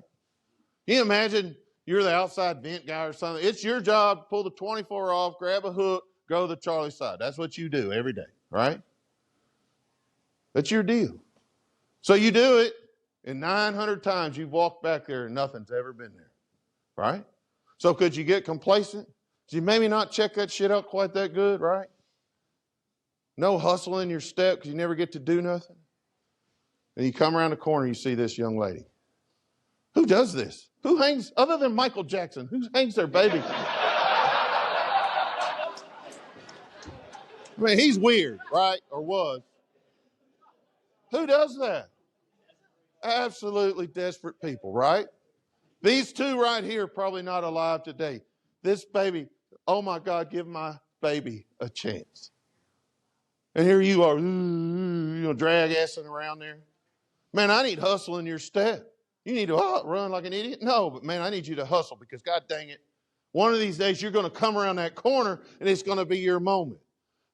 Can you imagine you're the outside vent guy or something? It's your job to pull the 24 off, grab a hook, go to the Charlie side. That's what you do every day, right? That's your deal. So you do it, and 900 times you've walked back there and nothing's ever been there, right? So could you get complacent? Could you maybe not check that shit out quite that good, right? No hustle in your step because you never get to do nothing. And you come around the corner, you see this young lady. Who does this? Who hangs, other than Michael Jackson, who hangs their baby? I mean, he's weird, right? Or was. Who does that? Absolutely desperate people, right? These two right here are probably not alive today. This baby, oh my God, give my baby a chance. And here you are, drag assing around there. Man, I need hustle in your step. You need to run like an idiot? No, but man, I need you to hustle because God dang it, one of these days you're going to come around that corner and it's going to be your moment.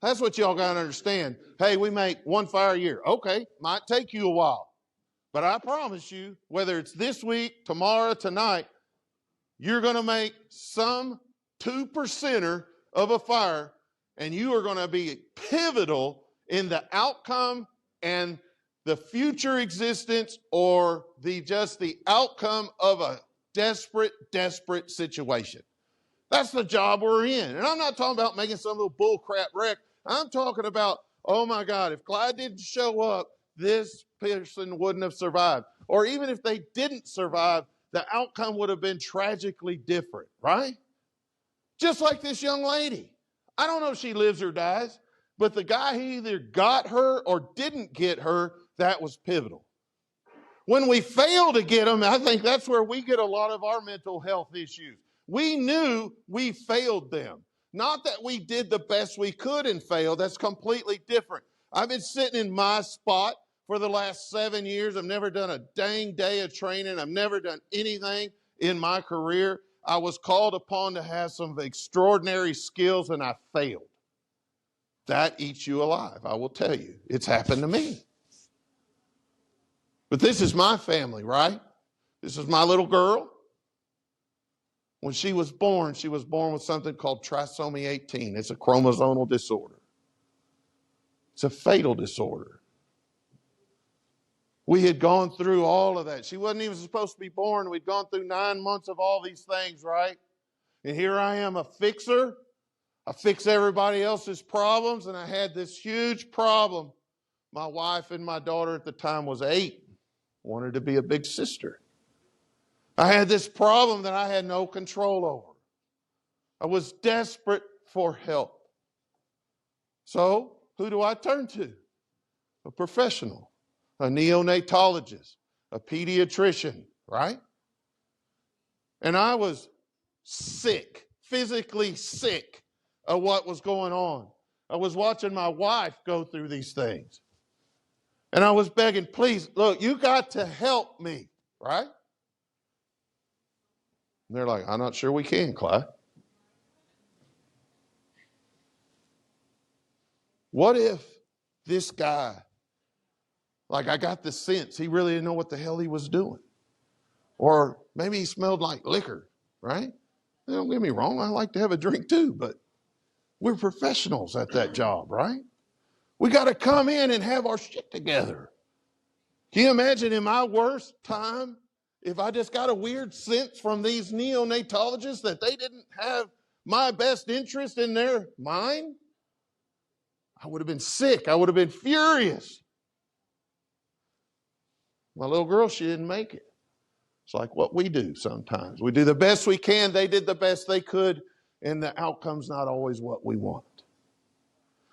That's what y'all got to understand. Hey, we make one fire a year. Okay, might take you a while. But I promise you, whether it's this week, tomorrow, tonight, you're going to make some 2%er of a fire, and you are going to be pivotal in the outcome and the future existence or the outcome of a desperate situation. That's the job we're in. And I'm not talking about making some little bull crap wreck. I'm talking about, oh my God, if Clyde didn't show up, this person wouldn't have survived. Or even if they didn't survive, the outcome would have been tragically different, right? Just like this young lady. I don't know if she lives or dies, but the guy who either got her or didn't get her, that was pivotal. When we fail to get them, I think that's where we get a lot of our mental health issues. We knew we failed them. Not that we did the best we could and failed. That's completely different. I've been sitting in my spot for the last 7 years. I've never done a dang day of training. I've never done anything in my career. I was called upon to have some extraordinary skills and I failed. That eats you alive, I will tell you. It's happened to me. But this is my family, right? This is my little girl. When she was born with something called trisomy 18. It's a chromosomal disorder. It's a fatal disorder. We had gone through all of that. She wasn't even supposed to be born. We'd gone through 9 months of all these things, right? And here I am, a fixer. I fixed everybody else's problems, and I had this huge problem. My wife and my daughter at the time was 8, wanted to be a big sister. I had this problem that I had no control over. I was desperate for help. So, who do I turn to? A professional, a neonatologist, a pediatrician, right? And I was sick, physically sick of what was going on. I was watching my wife go through these things. And I was begging, please, look, you got to help me, right? And they're like, I'm not sure we can, Clyde. What if this guy, like I got the sense, he really didn't know what the hell he was doing. Or maybe he smelled like liquor, right? Don't get me wrong, I like to have a drink too, but we're professionals at that job, right? We got to come in and have our shit together. Can you imagine in my worst time, if I just got a weird sense from these neonatologists that they didn't have my best interest in their mind? I would have been sick. I would have been furious. My little girl, she didn't make it. It's like what we do sometimes. We do the best we can. They did the best they could, and the outcome's not always what we want.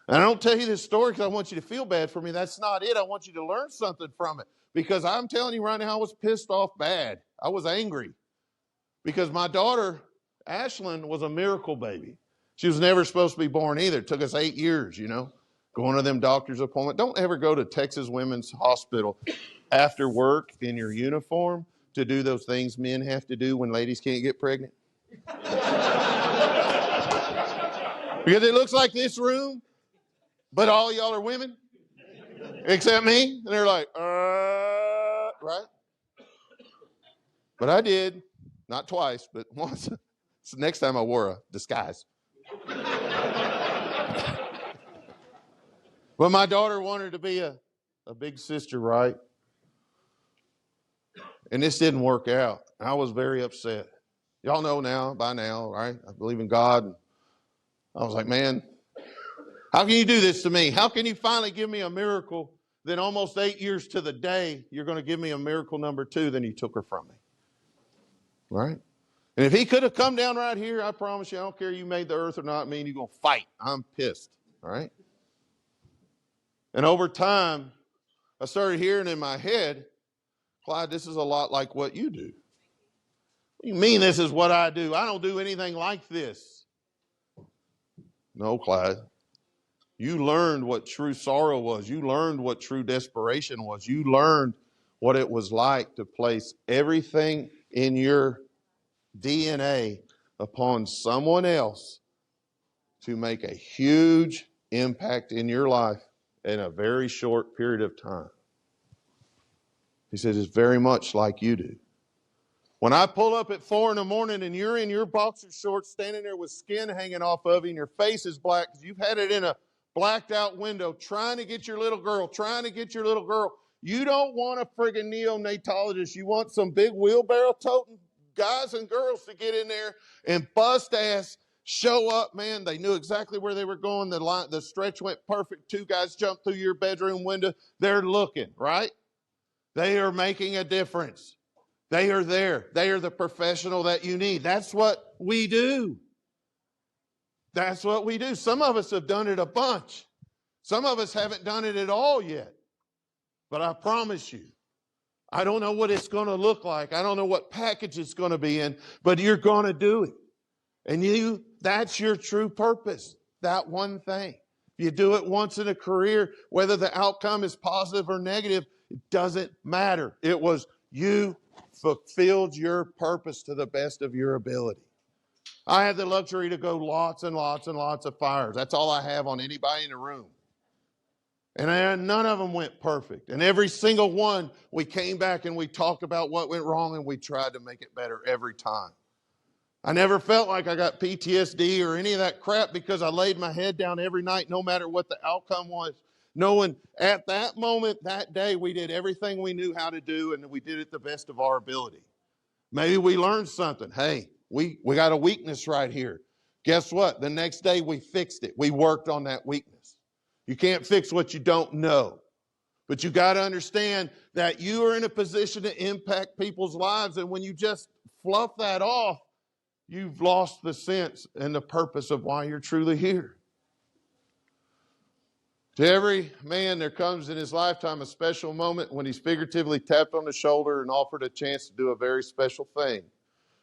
And I don't tell you this story because I want you to feel bad for me. That's not it. I want you to learn something from it. Because I'm telling you right now, I was pissed off bad. I was angry. Because my daughter, Ashlyn, was a miracle baby. She was never supposed to be born either. It took us 8 years, going to them doctor's appointment. Don't ever go to Texas Women's Hospital after work in your uniform to do those things men have to do when ladies can't get pregnant. Because it looks like this room, but all y'all are women, except me. And they're like, right? But I did, not twice, but once. So next time I wore a disguise. But my daughter wanted to be a big sister, right? And this didn't work out. I was very upset. Y'all know now, by now, right? I believe in God. I was like, man, how can you do this to me? How can you finally give me a miracle? Then almost 8 years to the day, you're going to give me a miracle number 2, then you took her from me. Right? And if he could have come down right here, I promise you, I don't care you made the earth or not, me and you're going to fight. I'm pissed. All right? And over time, I started hearing in my head, Clyde, this is a lot like what you do. What do you mean this is what I do? I don't do anything like this. No, Clyde. You learned what true sorrow was. You learned what true desperation was. You learned what it was like to place everything in your DNA upon someone else to make a huge impact in your life in a very short period of time. He says, it's very much like you do. When I pull up at 4 a.m. and you're in your boxer shorts standing there with skin hanging off of you and your face is black because you've had it in a blacked out window trying to get your little girl. You don't want a friggin' neonatologist. You want some big wheelbarrow toting guys and girls to get in there and bust ass, show up, man. They knew exactly where they were going. The stretch went perfect. 2 guys jumped through your bedroom window. They're looking, right? They are making a difference. They are there. They are the professional that you need. That's what we do. That's what we do. Some of us have done it a bunch. Some of us haven't done it at all yet. But I promise you, I don't know what it's going to look like. I don't know what package it's going to be in, but you're going to do it. And that's your true purpose, that one thing. If you do it once in a career, whether the outcome is positive or negative, it doesn't matter. It was you fulfilled your purpose to the best of your ability. I have the luxury to go lots and lots and lots of fires. That's all I have on anybody in the room. And none of them went perfect. And every single one, we came back and we talked about what went wrong and we tried to make it better every time. I never felt like I got PTSD or any of that crap because I laid my head down every night no matter what the outcome was. Knowing at that moment, that day, we did everything we knew how to do and we did it the best of our ability. Maybe we learned something. Hey, we got a weakness right here. Guess what? The next day we fixed it. We worked on that weakness. You can't fix what you don't know. But you got to understand that you are in a position to impact people's lives. And when you just fluff that off, you've lost the sense and the purpose of why you're truly here. To every man, there comes in his lifetime a special moment when he's figuratively tapped on the shoulder and offered a chance to do a very special thing,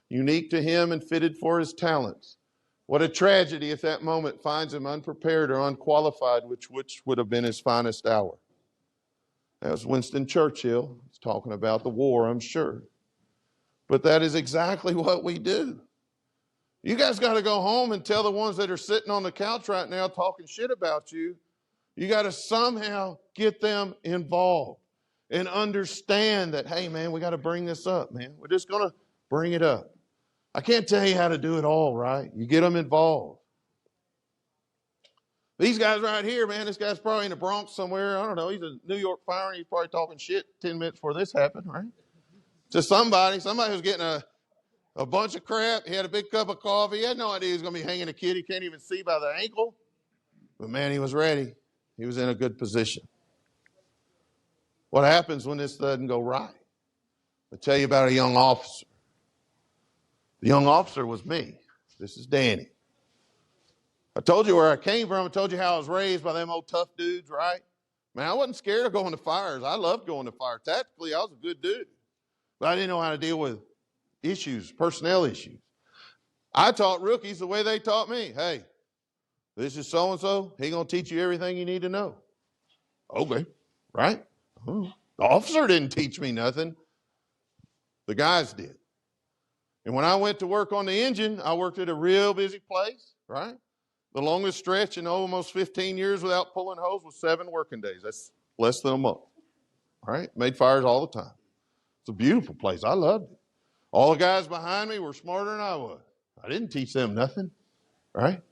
unique to him and fitted for his talents. What a tragedy if that moment finds him unprepared or unqualified, which would have been his finest hour. That was Winston Churchill. He's talking about the war, I'm sure. But that is exactly what we do. You guys got to go home and tell the ones that are sitting on the couch right now talking shit about you. You got to somehow get them involved and understand that, hey, man, we got to bring this up, man. We're just going to bring it up. I can't tell you how to do it all, right? You get them involved. These guys right here, man, this guy's probably in the Bronx somewhere. I don't know. He's a New York fireman. He's probably talking shit 10 minutes before this happened, right? To somebody who's getting a bunch of crap. He had a big cup of coffee. He had no idea he was going to be hanging a kid he can't even see by the ankle. But, man, he was ready. He was in a good position. What happens when this doesn't go right? I'll tell you about a young officer. The young officer was me. This is Danny. I told you where I came from. I told you how I was raised by them old tough dudes, right? Man, I wasn't scared of going to fires. I loved going to fire. Tactically, I was a good dude. But I didn't know how to deal with issues, personnel issues. I taught rookies the way they taught me. Hey, this is so-and-so. He's going to teach you everything you need to know. Okay, right? The officer didn't teach me nothing. The guys did. And when I went to work on the engine, I worked at a real busy place, right? The longest stretch in almost 15 years without pulling hose was 7 working days. That's less than a month, right? Made fires all the time. It's a beautiful place. I loved it. All the guys behind me were smarter than I was. I didn't teach them nothing, right?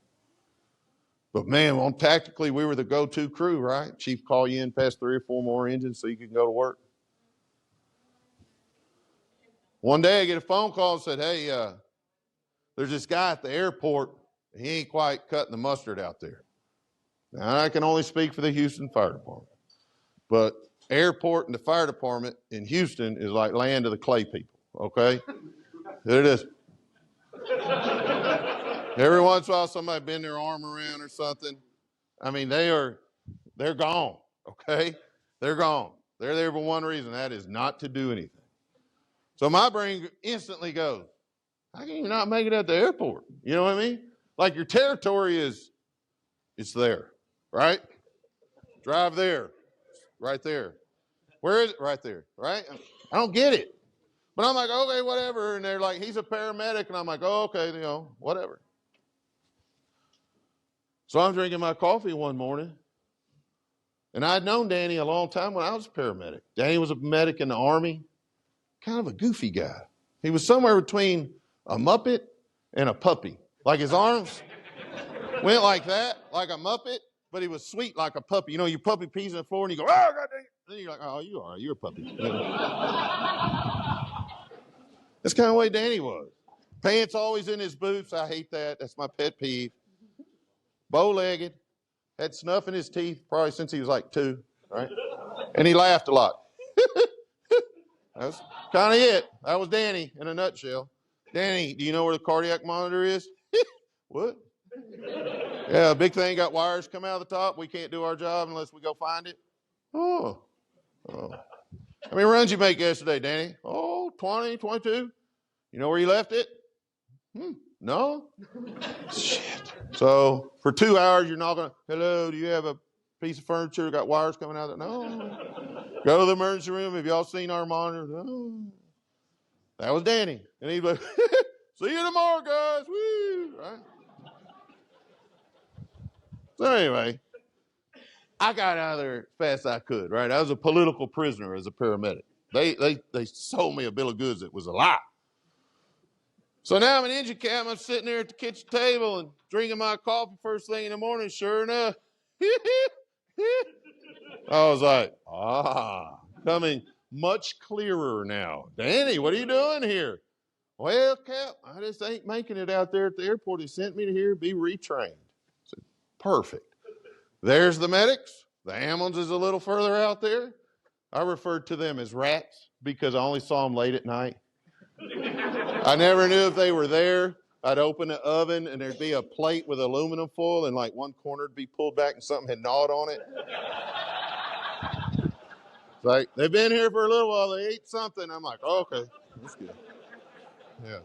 But man, on tactically, we were the go-to crew, right? Chief call you in past 3 or 4 more engines so you could go to work. One day I get a phone call and said, hey, there's this guy at the airport. He ain't quite cutting the mustard out there. Now, I can only speak for the Houston Fire Department. But airport and the fire department in Houston is like land of the clay people, okay? There it is. Every once in a while, somebody bend their arm around or something. I mean, they're gone, okay? They're gone. They're there for one reason. That is not to do anything. So my brain instantly goes, how can you not make it at the airport? You know what I mean? Like your territory it's there, right? Drive there, right there. Where is it? Right there, right? I don't get it. But I'm like, okay, whatever. And they're like, he's a paramedic. And I'm like, oh, okay, whatever. So I'm drinking my coffee one morning. And I'd known Danny a long time when I was a paramedic. Danny was a medic in the Army, kind of a goofy guy. He was somewhere between a Muppet and a puppy. Like his arms went like that, like a Muppet, but he was sweet like a puppy. You know, your puppy pees on the floor and you go, oh, God dang it. Then you're like, oh, you are. You're a puppy. That's kind of the way Danny was. Pants always in his boots. I hate that. That's my pet peeve. Bow-legged. Had snuff in his teeth probably since he was like 2, right? And he laughed a lot. That's kind of it. That was Danny in a nutshell. Danny, do you know where the cardiac monitor is? What? Yeah, a big thing got wires come out of the top. We can't do our job unless we go find it. Oh. How many runs you make yesterday, Danny? Oh, 20, 22. You know where you left it? No? Shit. So for 2 hours, you're not going to, hello, do you have a piece of furniture got wires coming out of it? No. Go to the emergency room. Have y'all seen our monitor? No. That was Danny. And he'd be like, see you tomorrow, guys. Woo! Right? So anyway, I got out of there as fast as I could, right? I was a political prisoner as a paramedic. They sold me a bill of goods that was a lie. So now I'm an engine captain. I'm sitting there at the kitchen table and drinking my coffee first thing in the morning. Sure enough, I was like, coming much clearer now. Danny, what are you doing here? Well, Cap, I just ain't making it out there at the airport. He sent me to here to be retrained. I said, perfect. There's the medics. The ambulance is a little further out there. I referred to them as rats because I only saw them late at night. I never knew if they were there. I'd open the oven and there'd be a plate with aluminum foil and like one corner would be pulled back and something had gnawed on it. It's like, they've been here for a little while. They ate something. I'm like, oh, okay, that's good. Yeah.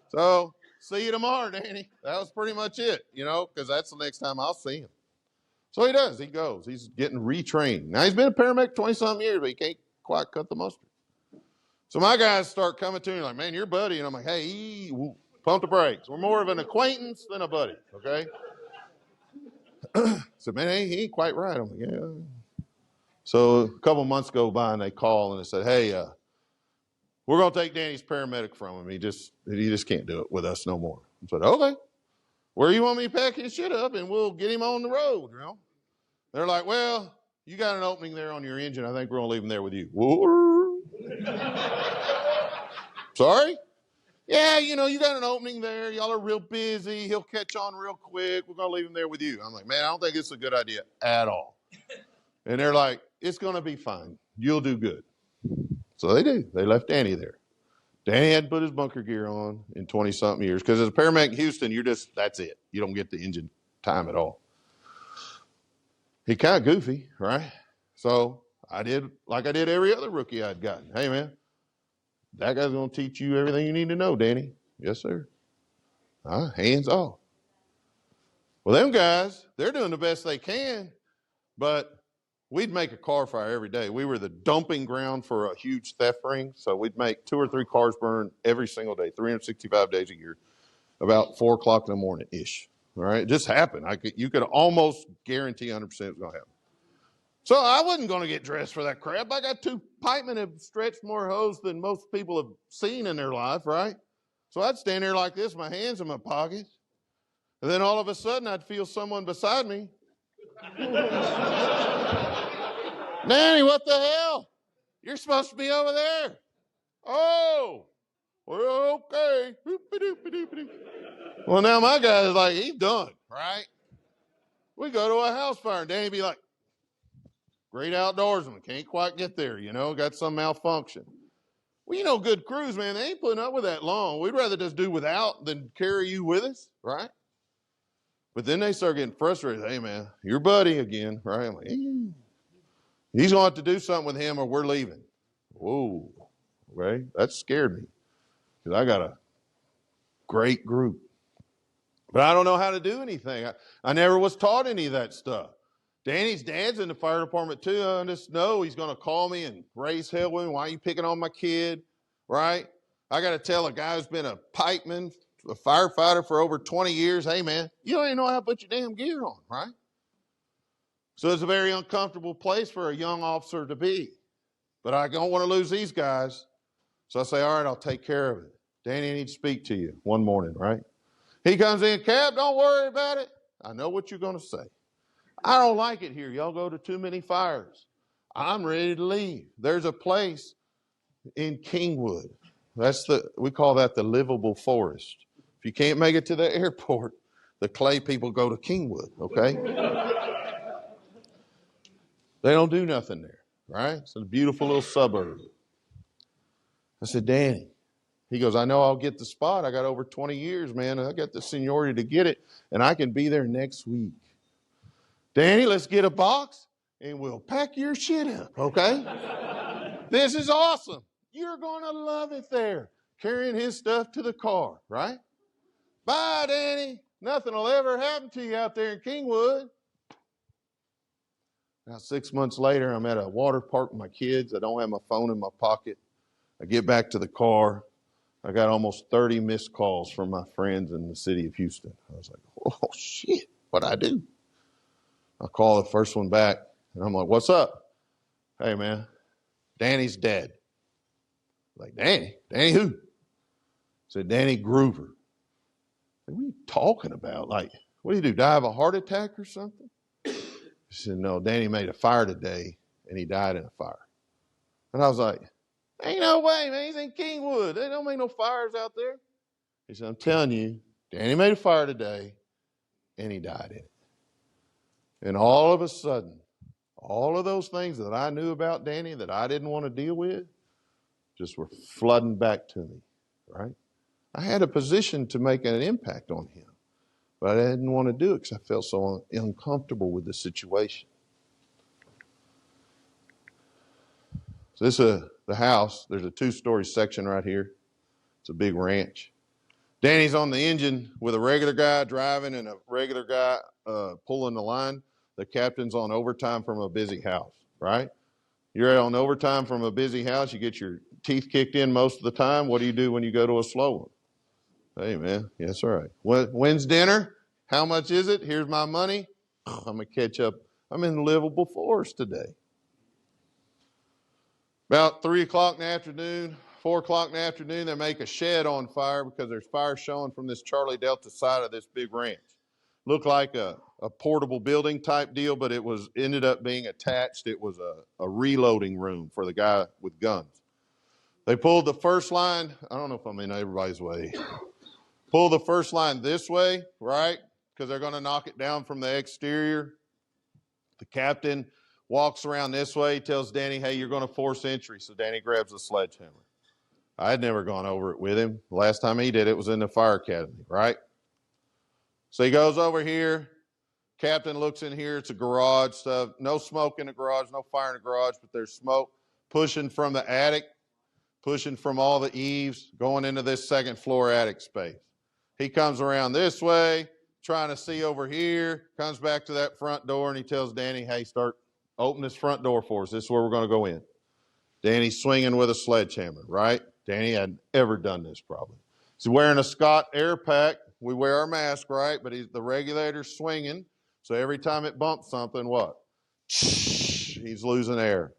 So, see you tomorrow, Danny. That was pretty much it, because that's the next time I'll see him. So he does. He goes. He's getting retrained. Now, he's been a paramedic 20-something years, but he can't quite cut the mustard. So my guys start coming to me like, man, you're buddy. And I'm like, hey, pump the brakes. We're more of an acquaintance than a buddy, okay? So, man, he ain't quite right. I'm like, yeah. So a couple months go by, and they call, and they said, hey, we're going to take Danny's paramedic from him. He just can't do it with us no more. I said, okay. Where you want me to pack his shit up, and we'll get him on the road, They're like, well, you got an opening there on your engine. I think we're going to leave him there with you. Sorry? Yeah, you got an opening there. Y'all are real busy. He'll catch on real quick. We're going to leave him there with you. I'm like, man, I don't think it's a good idea at all. And they're like, it's going to be fine. You'll do good. So they do. They left Danny there. Danny hadn't put his bunker gear on in 20-something years because as a paramedic in Houston, that's it. You don't get the engine time at all. He kind of goofy, right? So I did like I did every other rookie I'd gotten. Hey, man, that guy's going to teach you everything you need to know, Danny. Yes, sir. Hands off. Well, them guys, they're doing the best they can, but we'd make a car fire every day. We were the dumping ground for a huge theft ring, so we'd make 2 or 3 cars burn every single day, 365 days a year, about 4 o'clock in the morning-ish. All right, it just happened. You could almost guarantee 100% it was going to happen. So I wasn't going to get dressed for that crap. I got 2 pipemen have stretched more hose than most people have seen in their life, right? So I'd stand there like this, my hands in my pockets, and then all of a sudden I'd feel someone beside me. Danny, what the hell? You're supposed to be over there. Oh, well, okay. Well, now my guy's like, he's done, right? We go to a house fire, and Danny be like, great outdoorsman, can't quite get there, got some malfunction. Well, good crews, man, they ain't putting up with that long. We'd rather just do without than carry you with us, right? But then they start getting frustrated. Hey, man, your buddy again, right? I'm like, he's going to have to do something with him or we're leaving. Whoa, okay? That scared me because I got a great group. But I don't know how to do anything. I never was taught any of that stuff. Danny's dad's in the fire department too. I just know he's going to call me and raise hell with me. Why are you picking on my kid, right? I got to tell a guy who's been a pipeman, a firefighter for over 20 years, hey, man, you don't even know how to put your damn gear on, right? So it's a very uncomfortable place for a young officer to be. But I don't want to lose these guys. So I say, all right, I'll take care of it. Danny, I need to speak to you one morning, right? He comes in, Cap, don't worry about it. I know what you're going to say. I don't like it here. Y'all go to too many fires. I'm ready to leave. There's a place in Kingwood. We call that the livable forest. If you can't make it to the airport, the Clay people go to Kingwood, okay? They don't do nothing there, right? It's a beautiful little suburb. I said, Danny. He goes, I know I'll get the spot. I got over 20 years, man. I got the seniority to get it, and I can be there next week. Danny, let's get a box, and we'll pack your shit up, okay? This is awesome. You're going to love it there. Carrying his stuff to the car, right? Bye, Danny. Nothing will ever happen to you out there in Kingwood. Now, 6 months later, I'm at a water park with my kids. I don't have my phone in my pocket. I get back to the car. I got almost 30 missed calls from my friends in the city of Houston. I was like, oh, shit, what'd I do? I call the first one back, and I'm like, what's up? Hey, man, Danny's dead. I'm like, Danny? Danny who? I said, Danny Groover. What are you talking about? Like, what do you do, die of a heart attack or something? He said, no, Danny made a fire today, and he died in a fire. And I was like, Ain't no way, man. He's in Kingwood. They don't make no fires out there. He said, I'm telling you, Danny made a fire today, and he died in it. And all of a sudden, all of those things that I knew about Danny that I didn't want to deal with just were flooding back to me, right? I had a position to make an impact on him, but I didn't want to do it because I felt so uncomfortable with the situation. So this is the house. There's a 2-story section right here. It's a big ranch. Danny's on the engine with a regular guy driving and a regular guy pulling the line. The captain's on overtime from a busy house, right? You're on overtime from a busy house. You get your teeth kicked in most of the time. What do you do when you go to a slow one? Hey, man, that's all right. When's dinner? How much is it? Here's my money. I'm going to catch up. I'm in livable forest today. About 3 o'clock in the afternoon, 4 o'clock in the afternoon, they make a shed on fire because there's fire showing from this Charlie Delta side of this big ranch. Looked like a portable building type deal, but it ended up being attached. It was a reloading room for the guy with guns. They pulled the first line. I don't know if I'm in everybody's way. Pull the first line this way, right? Because they're going to knock it down from the exterior. The captain walks around this way, tells Danny, hey, you're going to force entry. So Danny grabs a sledgehammer. I had never gone over it with him. The last time he did it was in the fire academy, right? So he goes over here. Captain looks in here. It's a garage stuff. No smoke in the garage, no fire in the garage, but there's smoke pushing from the attic, pushing from all the eaves, going into this second floor attic space. He comes around this way, trying to see over here, comes back to that front door, and he tells Danny, hey, open this front door for us. This is where we're going to go in. Danny's swinging with a sledgehammer, right? Danny hadn't ever done this probably. He's wearing a Scott air pack. We wear our mask, right? But the regulator's swinging. So every time it bumps something, what? He's losing air.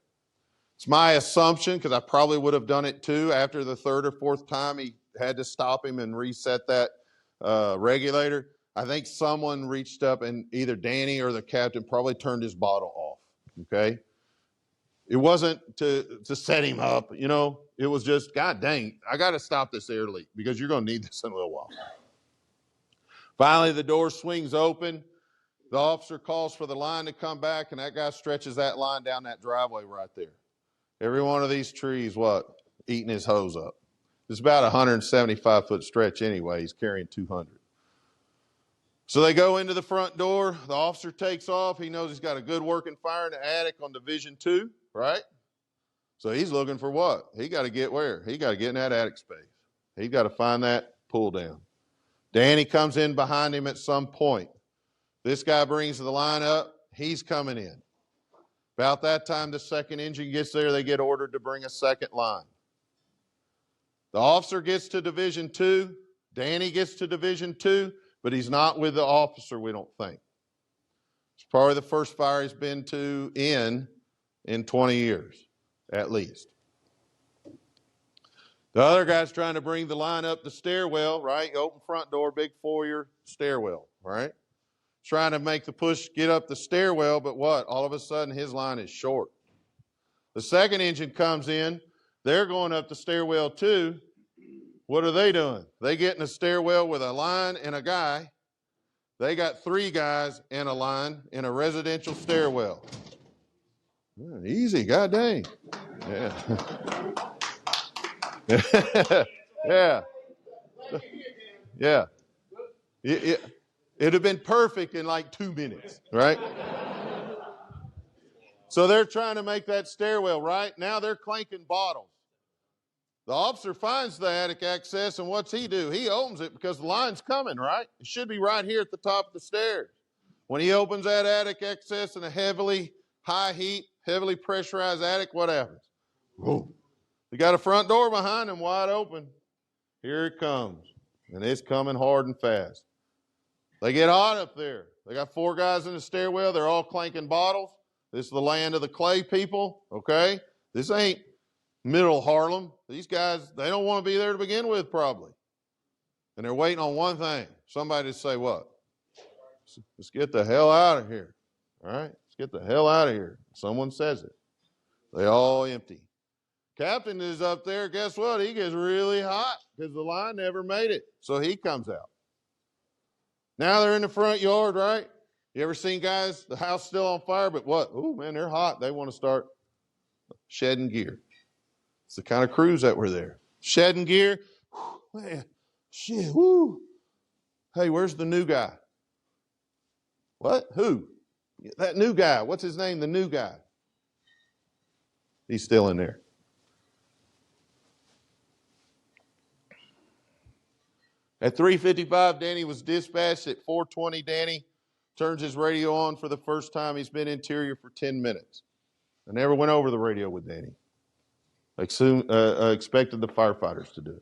It's my assumption, because I probably would have done it too. After the 3rd or 4th time, he had to stop him and reset that regulator. I think someone reached up and either Danny or the captain probably turned his bottle off, okay? It wasn't to set him up, you know. It was just, God dang, I got to stop this air leak because you're going to need this in a little while. Finally, the door swings open. The officer calls for the line to come back, and that guy stretches that line down that driveway right there. Every one of these trees, what? Eating his hose up. It's about a 175-foot stretch anyway. He's carrying 200. So they go into the front door. The officer takes off. He knows he's got a good working fire in the attic on Division 2, right? So he's looking for what? He got to get where? He got to get in that attic space. He got to find that pull down. Danny comes in behind him at some point. This guy brings the line up. He's coming in. About that time, the second engine gets there. They get ordered to bring a second line. The officer gets to Division 2. Danny gets to Division 2, but he's not with the officer, we don't think. It's probably the first fire he's been to in 20 years, at least. The other guy's trying to bring the line up the stairwell, right? Open front door, big foyer, stairwell, right? Trying to make the push, get up the stairwell, but what? All of a sudden, his line is short. The second engine comes in. They're going up the stairwell too. What are they doing? They get in a stairwell with a line and a guy. They got 3 guys and a line in a residential stairwell. Easy, god dang. Yeah. Yeah. Yeah. It'd have been perfect in like 2 minutes, right? So they're trying to make that stairwell, right? Now they're clanking bottles. The officer finds the attic access, and what's he do? He opens it because the line's coming, right? It should be right here at the top of the stairs. When he opens that attic access in a heavily high heat, heavily pressurized attic, what happens? Whoa. They got a front door behind him wide open. Here it comes, and it's coming hard and fast. They get hot up there. They got 4 guys in the stairwell. They're all clanking bottles. This is the land of the clay people, okay? This ain't middle Harlem. These guys, they don't want to be there to begin with, probably. And they're waiting on one thing. Somebody to say what? Let's get the hell out of here, all right? Let's get the hell out of here. Someone says it. They all empty. Captain is up there. Guess what? He gets really hot because the line never made it. So he comes out. Now they're in the front yard, right? You ever seen guys, the house still on fire, but what? Oh, man, they're hot. They want to start shedding gear. It's the kind of crews that were there. Shedding gear. Whew, man, shit, woo. Hey, where's the new guy? What? Who? That new guy. What's his name? The new guy. He's still in there. At 3:55, Danny was dispatched. At 4:20, Danny turns his radio on for the first time. He's been interior for 10 minutes. I never went over the radio with Danny. I expected the firefighters to do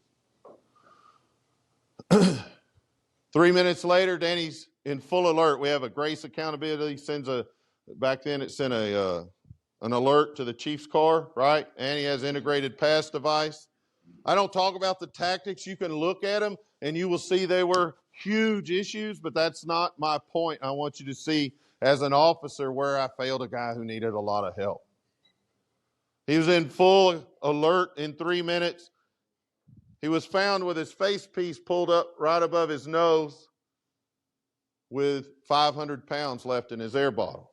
it. 3 minutes later, Danny's in full alert. We have a Grace accountability. Back then it sent an alert to the chief's car, right? And he has integrated pass device. I don't talk about the tactics. You can look at them and you will see they were huge issues, but that's not my point. I want you to see as an officer where I failed a guy who needed a lot of help. He was in full alert in 3 minutes. He was found with his face piece pulled up right above his nose with 500 pounds left in his air bottle.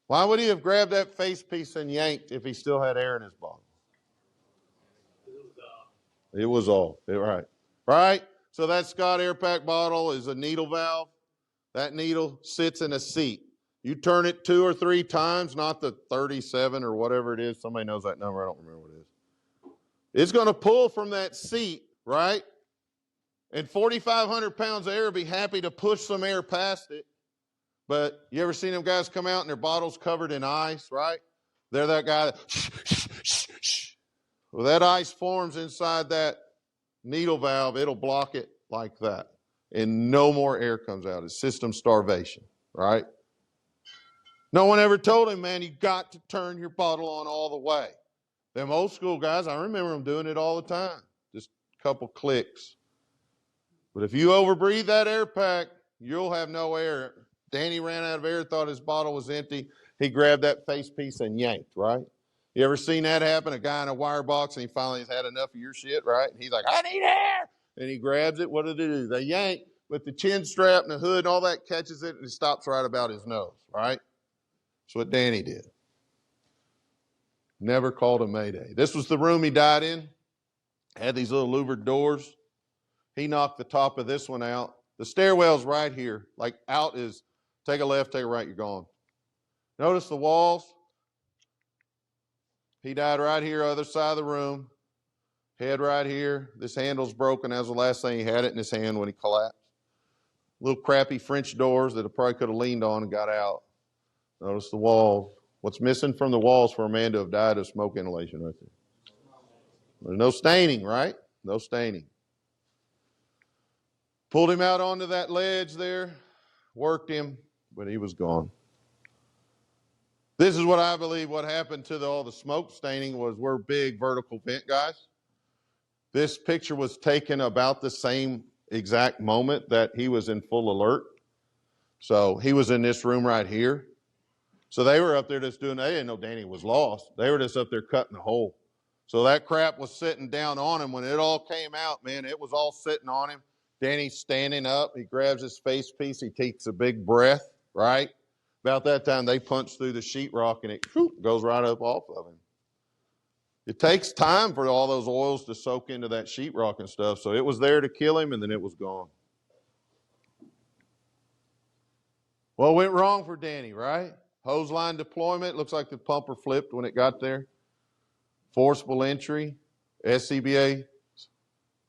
Why would he have grabbed that face piece and yanked if he still had air in his bottle? It was all. Right. Right? So that Scott Air Pack bottle is a needle valve. That needle sits in a seat. You turn it 2 or 3 times, not the 37 or whatever it is. Somebody knows that number. I don't remember what it is. It's going to pull from that seat, right? And 4,500 pounds of air will be happy to push some air past it. But you ever seen them guys come out and their bottle's covered in ice, right? They're that guy that, well, that ice forms inside that needle valve. It'll block it like that. And no more air comes out. It's system starvation, right? No one ever told him, man, you got to turn your bottle on all the way. Them old school guys, I remember them doing it all the time. Just a couple clicks. But if you overbreathe that air pack, you'll have no air. Danny ran out of air, thought his bottle was empty. He grabbed that face piece and yanked, right? You ever seen that happen? A guy in a wire box and he finally has had enough of your shit, right? And he's like, I need air. And he grabs it. What do they do? They yank, but the chin strap and the hood and all that catches it and it stops right about his nose, right? That's what Danny did. Never called a mayday. This was the room he died in. Had these little louvered doors. He knocked the top of this one out. The stairwell's right here. Like out is, take a left, take a right, you're gone. Notice the walls. He died right here, other side of the room. Head right here. This handle's broken. That was the last thing he had it in his hand when he collapsed. Little crappy French doors that he probably could have leaned on and got out. Notice the walls. What's missing from the walls for a man to have died of smoke inhalation right there? There's no staining, right? No staining. Pulled him out onto that ledge there, worked him, but he was gone. This is what I believe what happened to all the smoke staining was we're big vertical vent guys. This picture was taken about the same exact moment that he was in full alert. So he was in this room right here. So they were up there just doing, they didn't know Danny was lost. They were just up there cutting a hole. So that crap was sitting down on him. When it all came out, man, it was all sitting on him. Danny's standing up. He grabs his face piece. He takes a big breath, right? About that time, they punch through the sheetrock and it goes right up off of him. It takes time for all those oils to soak into that sheetrock and stuff. So it was there to kill him and then it was gone. What went wrong for Danny, right? Hose line deployment. Looks like the pumper flipped when it got there. Forcible entry. SCBA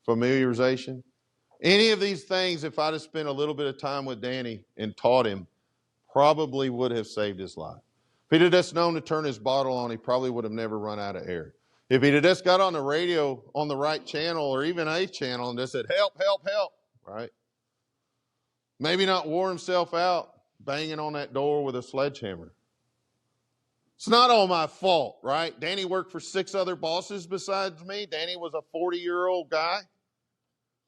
familiarization. Any of these things, if I'd have spent a little bit of time with Danny and taught him, probably would have saved his life. If he'd have just known to turn his bottle on, he probably would have never run out of air. If he'd have just got on the radio on the right channel or even a channel and just said, help, help, help, right? Maybe not wore himself out banging on that door with a sledgehammer. It's not all my fault, right? Danny worked for 6 other bosses besides me. Danny was a 40-year-old guy.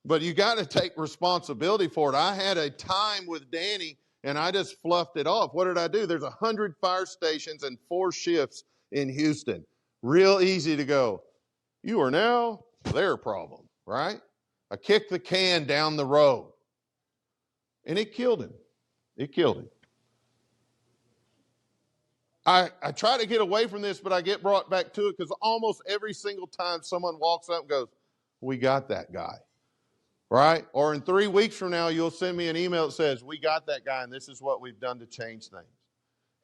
But you got to take responsibility for it. I had a time with Danny, and I just fluffed it off. What did I do? There's 100 fire stations and 4 shifts in Houston. Real easy to go, you are now their problem, right? I kicked the can down the road. And it killed him. It killed him. I try to get away from this, but I get brought back to it because almost every single time someone walks up and goes, we got that guy, right? Or in 3 weeks from now, you'll send me an email that says, we got that guy and this is what we've done to change things.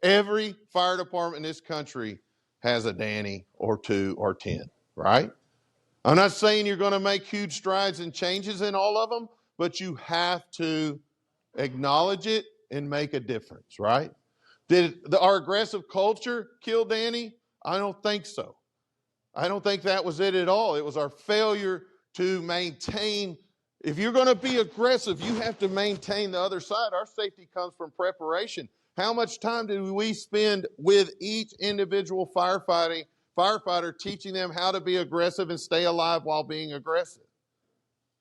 Every fire department in this country has a Danny or 2 or 10, right? I'm not saying you're going to make huge strides and changes in all of them, but you have to acknowledge it and make a difference, right? Did our aggressive culture kill Danny? I don't think so. I don't think that was it at all. It was our failure to maintain. If you're going to be aggressive, you have to maintain the other side. Our safety comes from preparation. How much time do we spend with each individual firefighter teaching them how to be aggressive and stay alive while being aggressive,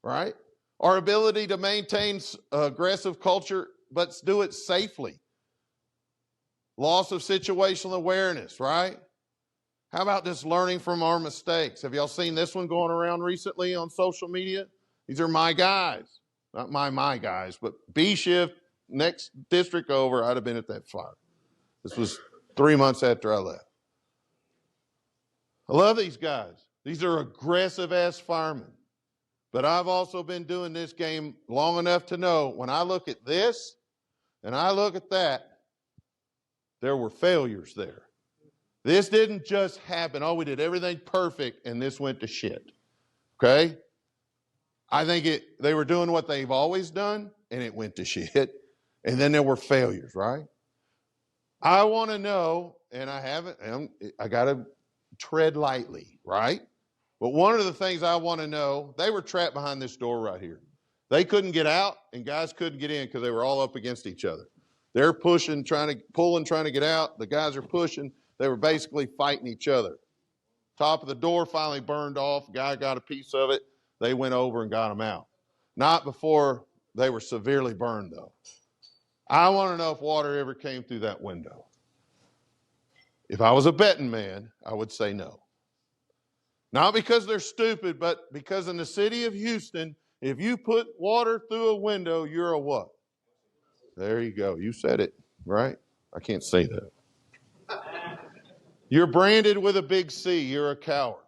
right? Our ability to maintain aggressive culture, but do it safely. Loss of situational awareness, right? How about just learning from our mistakes? Have y'all seen this one going around recently on social media? These are my guys. Not my guys, but B shift, next district over, I'd have been at that fire. This was 3 months after I left. I love these guys. These are aggressive-ass firemen. But I've also been doing this game long enough to know when I look at this and I look at that, there were failures there. This didn't just happen. Oh, we did everything perfect and this went to shit. Okay? I think they were doing what they've always done and it went to shit. And then there were failures, right? I want to know, and I got to tread lightly, right? But one of the things I want to know, they were trapped behind this door right here. They couldn't get out and guys couldn't get in because they were all up against each other. They're pushing, trying to get out. The guys are pushing. They were basically fighting each other. Top of the door finally burned off. Guy got a piece of it. They went over and got them out. Not before they were severely burned, though. I want to know if water ever came through that window. If I was a betting man, I would say no. Not because they're stupid, but because in the city of Houston, if you put water through a window, you're a what? There you go. You said it, right? I can't say that. You're branded with a big C. You're a coward.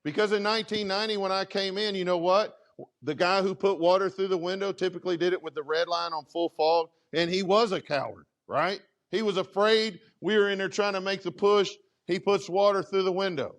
Because in 1990, when I came in, you know what? The guy who put water through the window typically did it with the red line on full fog, and he was a coward, right? He was afraid. We were in there trying to make the push. He puts water through the window.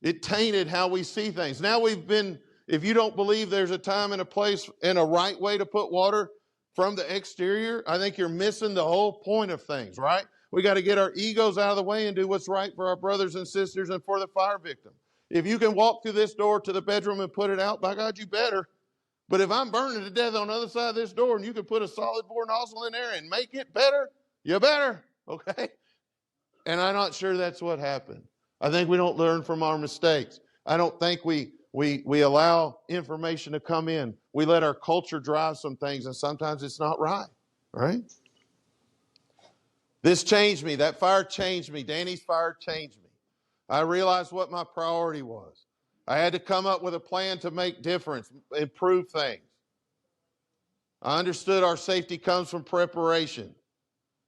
It tainted how we see things. Now if you don't believe there's a time and a place and a right way to put water from the exterior, I think you're missing the whole point of things, right? We got to get our egos out of the way and do what's right for our brothers and sisters and for the fire victim. If you can walk through this door to the bedroom and put it out, by God, you better. But if I'm burning to death on the other side of this door and you can put a solid bore nozzle in there and make it better, you better, okay? And I'm not sure that's what happened. I think we don't learn from our mistakes. I don't think we allow information to come in. We let our culture drive some things, and sometimes it's not right, right? This changed me. That fire changed me. Danny's fire changed me. I realized what my priority was. I had to come up with a plan to make difference, improve things. I understood our safety comes from preparation.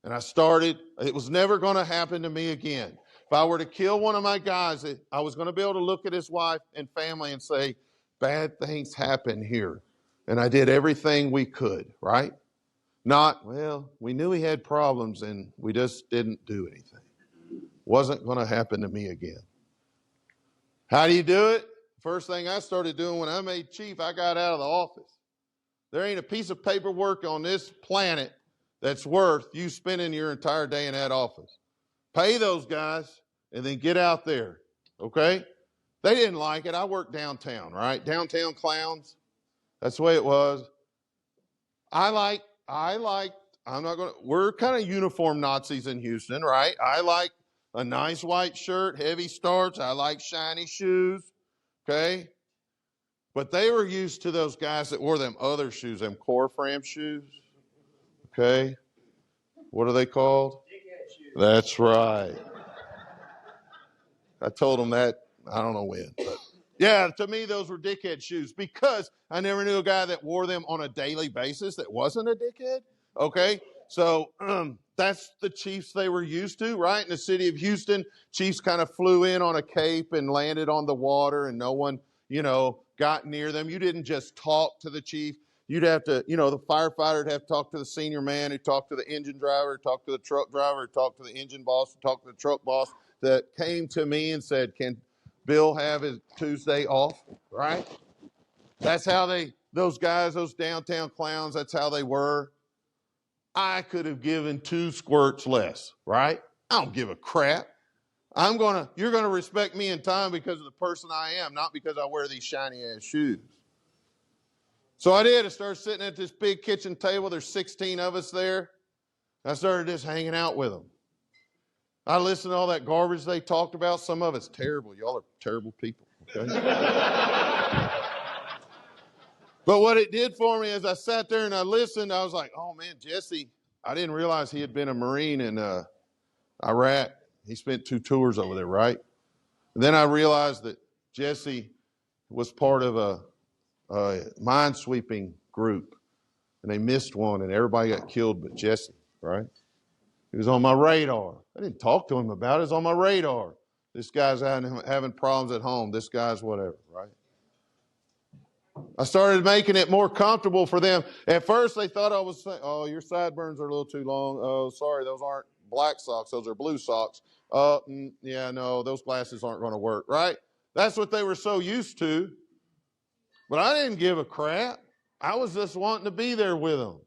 And I started, it was never going to happen to me again. If I were to kill one of my guys, I was going to be able to look at his wife and family and say, bad things happen here. And I did everything we could, right? Not, well, we knew he had problems and we just didn't do anything. Wasn't going to happen to me again. How do you do it? First thing I started doing when I made chief, I got out of the office. There ain't a piece of paperwork on this planet that's worth you spending your entire day in that office. Pay those guys and then get out there, okay? They didn't like it. I worked downtown, right? Downtown clowns. That's the way it was. We're kind of uniform Nazis in Houston, right? I like a nice white shirt, heavy starch. I like shiny shoes, okay? But they were used to those guys that wore them other shoes, them core frame shoes, okay? What are they called? That's right. I told him that, I don't know when. But yeah, to me, those were dickhead shoes because I never knew a guy that wore them on a daily basis that wasn't a dickhead. Okay, so that's the Chiefs they were used to, right? In the city of Houston, Chiefs kind of flew in on a cape and landed on the water, and no one, got near them. You didn't just talk to the chief. You'd have to, the firefighter would have to talk to the senior man, who talked to the engine driver, talk to the truck driver, talk to the engine boss, talk to the truck boss that came to me and said, can Bill have his Tuesday off, right? That's how those guys, those downtown clowns, that's how they were. I could have given 2 squirts less, right? I don't give a crap. You're gonna respect me in time because of the person I am, not because I wear these shiny ass shoes. So I did. I started sitting at this big kitchen table. There's 16 of us there. I started just hanging out with them. I listened to all that garbage they talked about. Some of it's terrible. Y'all are terrible people, okay? But what it did for me as I sat there and I listened, I was like, oh man, Jesse, I didn't realize he had been a Marine in Iraq. He spent 2 tours over there, right? And then I realized that Jesse was part of a minesweeping group, and they missed one, and everybody got killed but Jesse, right? He was on my radar. I didn't talk to him about it. It was on my radar. This guy's having problems at home. This guy's whatever, right? I started making it more comfortable for them. At first, they thought I was saying, oh, your sideburns are a little too long. Oh, sorry, those aren't black socks. Those are blue socks. Yeah, no, those glasses aren't going to work, right? That's what they were so used to. But I didn't give a crap. I was just wanting to be there with them.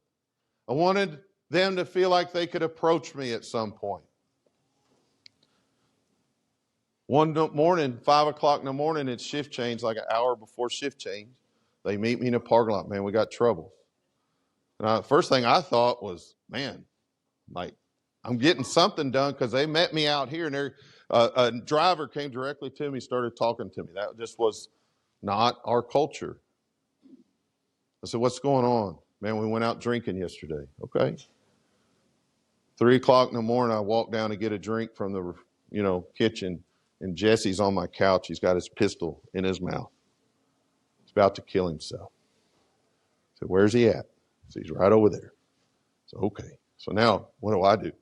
I wanted them to feel like they could approach me at some point. One morning, 5 o'clock in the morning, it's shift change, like an hour before shift change. They meet me in a parking lot. Man, we got trouble. And first thing I thought was, man, like, I'm getting something done because they met me out here, and a driver came directly to me, started talking to me. That just was not our culture. I said, what's going on? Man, we went out drinking yesterday. Okay. 3 o'clock in the morning, I walked down to get a drink from the, kitchen, and Jesse's on my couch. He's got his pistol in his mouth. He's about to kill himself. I said, where's he at? So he's right over there. So, okay. So now, what do I do?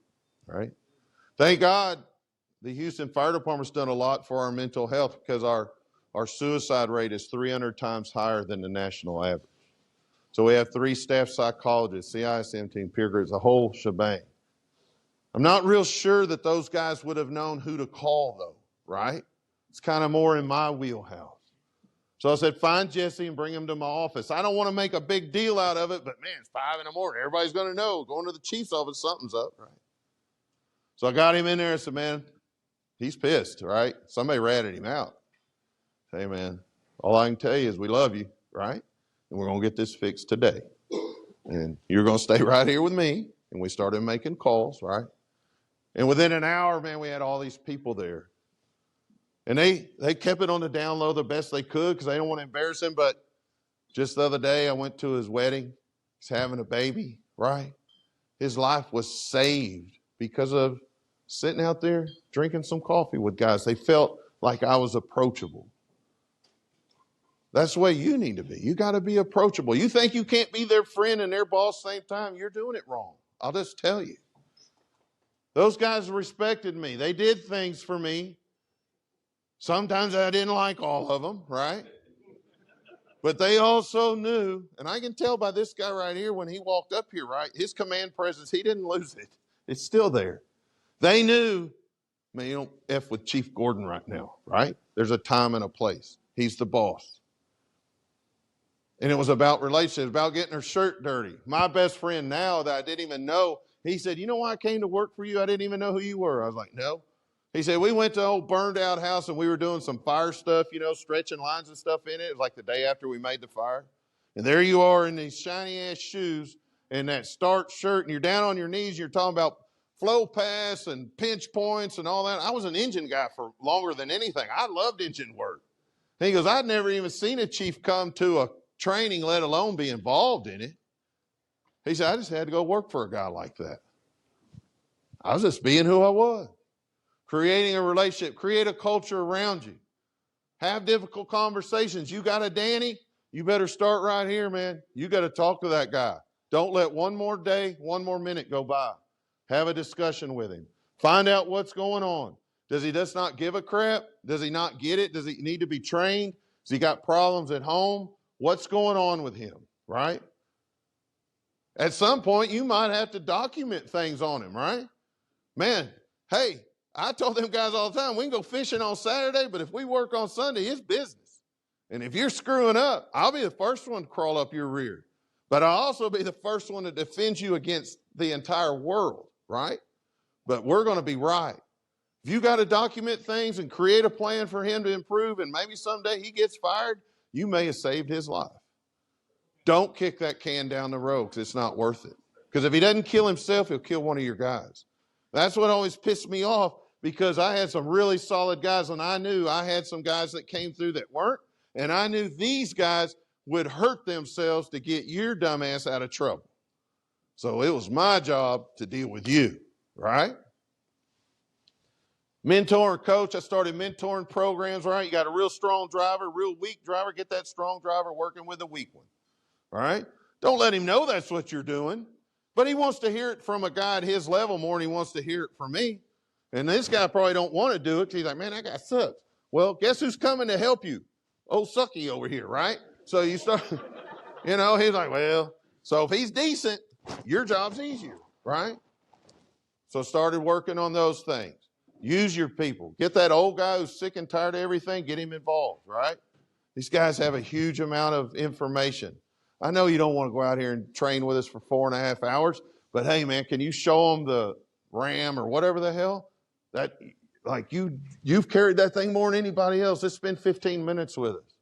All right. Thank God the Houston Fire Department's done a lot for our mental health because our suicide rate is 300 times higher than the national average. So we have 3 staff psychologists, CISM team, peer groups, the whole shebang. I'm not real sure that those guys would have known who to call, though, right? It's kind of more in my wheelhouse. So I said, find Jesse and bring him to my office. I don't want to make a big deal out of it, but man, it's 5 in the morning. Everybody's going to know. Going to the chief's office, something's up, right? So I got him in there and said, man, he's pissed, right? Somebody ratted him out. Hey, man, all I can tell you is we love you, right? And we're going to get this fixed today. And you're going to stay right here with me. And we started making calls, right? And within an hour, man, we had all these people there. And they kept it on the down low the best they could because they don't want to embarrass him. But just the other day, I went to his wedding. He's having a baby, right? His life was saved because of sitting out there drinking some coffee with guys. They felt like I was approachable. That's the way you need to be. You got to be approachable. You think you can't be their friend and their boss at the same time, you're doing it wrong. I'll just tell you. Those guys respected me. They did things for me. Sometimes I didn't like all of them, right? But they also knew, and I can tell by this guy right here when he walked up here, right? His command presence, he didn't lose it. It's still there. They knew, man, you don't F with Chief Gordon right now, right? There's a time and a place. He's the boss. And it was about relationships, about getting her shirt dirty. My best friend now that I didn't even know, he said, you know why I came to work for you? I didn't even know who you were. I was like, no. He said, we went to an old burned out house and we were doing some fire stuff, stretching lines and stuff in it. It was like the day after we made the fire. And there you are in these shiny ass shoes and that starched shirt, and you're down on your knees and you're talking about flow pass and pinch points and all that. I was an engine guy for longer than anything. I loved engine work. And he goes, I'd never even seen a chief come to a training, let alone be involved in it. He said, I just had to go work for a guy like that. I was just being who I was. creating a relationship, create a culture around you. Have difficult conversations. You got a Danny, you better start right here, man. You got to talk to that guy. Don't let one more day, one more minute go by. Have a discussion with him. Find out what's going on. Does he just not give a crap? Does he not get it? Does he need to be trained? Has he got problems at home? What's going on with him, right? At some point, you might have to document things on him, right? Man, hey, I told them guys all the time, we can go fishing on Saturday, but if we work on Sunday, it's business. And if you're screwing up, I'll be the first one to crawl up your rear. But I'll also be the first one to defend you against the entire world, right? But we're going to be right. If you got to document things and create a plan for him to improve, and maybe someday he gets fired, you may have saved his life. Don't kick that can down the road because it's not worth it. Because if he doesn't kill himself, he'll kill one of your guys. That's what always pissed me off, because I had some really solid guys, and I knew I had some guys that came through that weren't, and I knew these guys would hurt themselves to get your dumbass out of trouble. So it was my job to deal with you, right? Mentor and coach, I started mentoring programs, right? You got a real strong driver, real weak driver, get that strong driver working with a weak one, all right? Don't let him know that's what you're doing, but he wants to hear it from a guy at his level more than he wants to hear it from me. And this guy probably don't want to do it because he's like, man, that guy sucks. Well, guess who's coming to help you? Old Sucky over here, right? So you start, he's like, well, so if he's decent, your job's easier, right? So started working on those things. Use your people. Get that old guy who's sick and tired of everything, get him involved, right? These guys have a huge amount of information. I know you don't want to go out here and train with us for 4.5 hours, but hey, man, can you show them the RAM or whatever the hell? That, like, you've carried that thing more than anybody else. Just spend 15 minutes with us.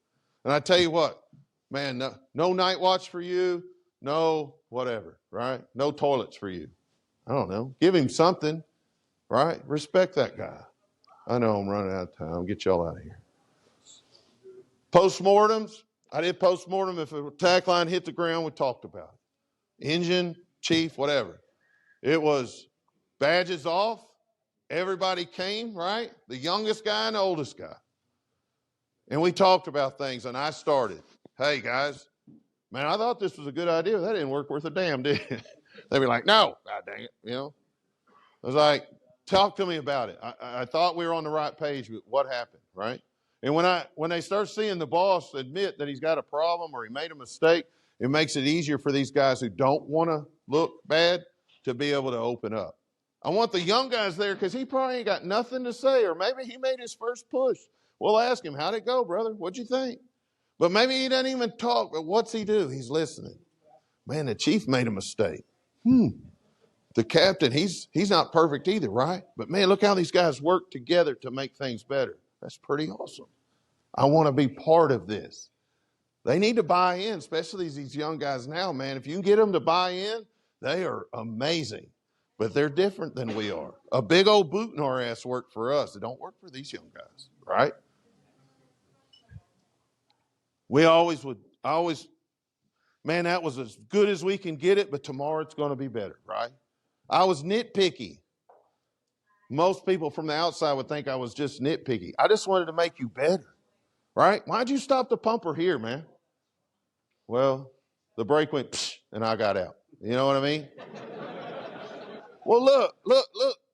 And I tell you what, man, no night watch for you, no whatever, right? No toilets for you. I don't know. Give him something, right? Respect that guy. I know I'm running out of time. Get y'all out of here. Postmortems. I did postmortem. If a tack line hit the ground, we talked about it. Engine, chief, whatever. It was badges off. Everybody came, right? The youngest guy and the oldest guy. And we talked about things, and I started. Hey, guys, man, I thought this was a good idea. That didn't work worth a damn, did it? They'd be like, no, God dang it, I was like, talk to me about it. I thought we were on the right page with what happened, right? And when they start seeing the boss admit that he's got a problem or he made a mistake, it makes it easier for these guys who don't want to look bad to be able to open up. I want the young guys there because he probably ain't got nothing to say, or maybe he made his first push. We'll ask him, how'd it go, brother? What'd you think? But maybe he doesn't even talk, but what's he do? He's listening. Man, the chief made a mistake. The captain, he's not perfect either, right? But man, look how these guys work together to make things better. That's pretty awesome. I want to be part of this. They need to buy in, especially these young guys now, man. If you can get them to buy in, they are amazing. But they're different than we are. A big old boot in our ass worked for us. It don't work for these young guys, right? Man, that was as good as we can get it, but tomorrow it's going to be better, right? I was nitpicky. Most people from the outside would think I was just nitpicky. I just wanted to make you better, right? Why'd you stop the pumper here, man? Well, the brake went, psh, and I got out. You know what I mean? Well, look.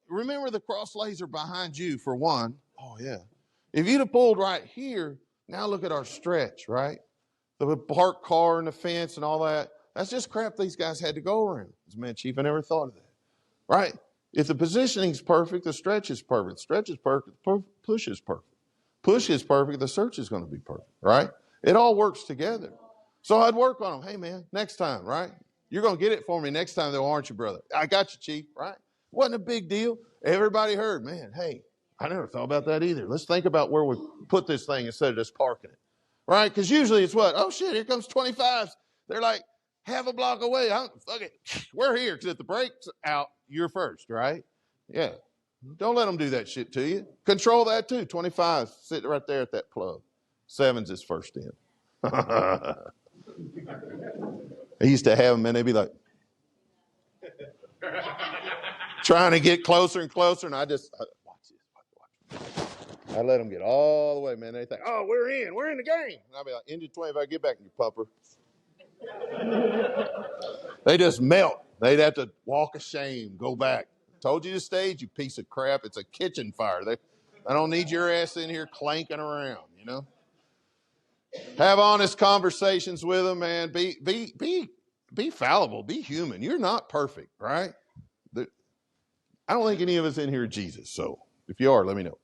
Remember the cross laser behind you for one. Oh, yeah. If you'd have pulled right here, now look at our stretch, right? The parked car and the fence and all that. That's just crap these guys had to go around. Man, Chief, I never thought of that. Right? If the positioning's perfect, the stretch is perfect. Stretch is perfect, push is perfect. Push is perfect, the search is going to be perfect, right? It all works together. So I'd work on them. Hey, man, next time, right? You're going to get it for me next time, though, aren't you, brother? I got you, Chief, right? Wasn't a big deal. Everybody heard, man, hey, I never thought about that either. Let's think about where we put this thing instead of just parking it, right? Because usually it's what? Oh, shit, here comes 25s. They're like half a block away. Fuck it. We're here because if the brake's out, you're first, right? Yeah. Don't let them do that shit to you. Control that too. 25s sitting right there at that plug. 7s is first in. I used to have them, and they'd be like trying to get closer and closer, and I watch this. I let them get all the way, man. They think, oh, we're in the game. And I'll be like, engine 25, get back in your pumper. They just melt. They'd have to walk of shame, go back. Told you to stage, you piece of crap. It's a kitchen fire. I don't need your ass in here clanking around, you know. Have honest conversations with them, man. Be fallible. Be human. You're not perfect, right? I don't think any of us in here are Jesus. So if you are, let me know.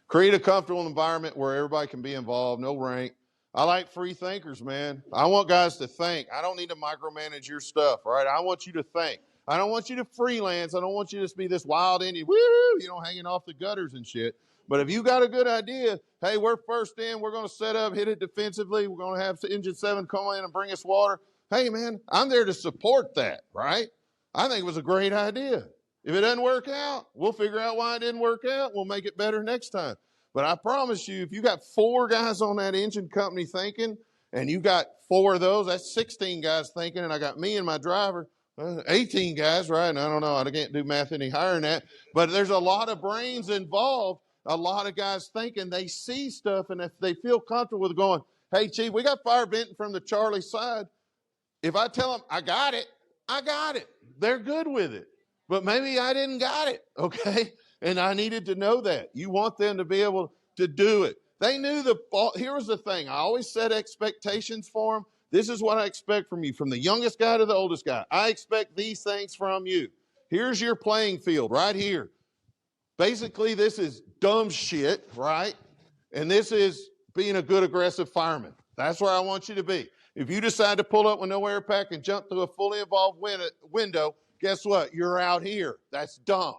Create a comfortable environment where everybody can be involved, no rank. I like free thinkers, man. I want guys to think. I don't need to micromanage your stuff, right? I want you to think. I don't want you to freelance. I don't want you to just be this wild Indian, hanging off the gutters and shit. But if you got a good idea, hey, we're first in, we're going to set up, hit it defensively, we're going to have Engine 7 come in and bring us water. Hey, man, I'm there to support that, right? I think it was a great idea. If it doesn't work out, we'll figure out why it didn't work out. We'll make it better next time. But I promise you, if you got 4 guys on that engine company thinking, and you got 4 of those, that's 16 guys thinking, and I got me and my driver, 18 guys, right? And I don't know, I can't do math any higher than that. But there's a lot of brains involved, a lot of guys thinking. They see stuff, and if they feel comfortable with going, hey, Chief, we got fire venting from the Charlie side. If I tell them, I got it. They're good with it. But maybe I didn't got it, okay? And I needed to know that. You want them to be able to do it. They knew here was the thing. I always set expectations for them. This is what I expect from you, from the youngest guy to the oldest guy. I expect these things from you. Here's your playing field right here. Basically, this is dumb shit, right? And this is being a good aggressive fireman. That's where I want you to be. If you decide to pull up with no air pack and jump through a fully involved window, guess what? You're out here. That's dumb.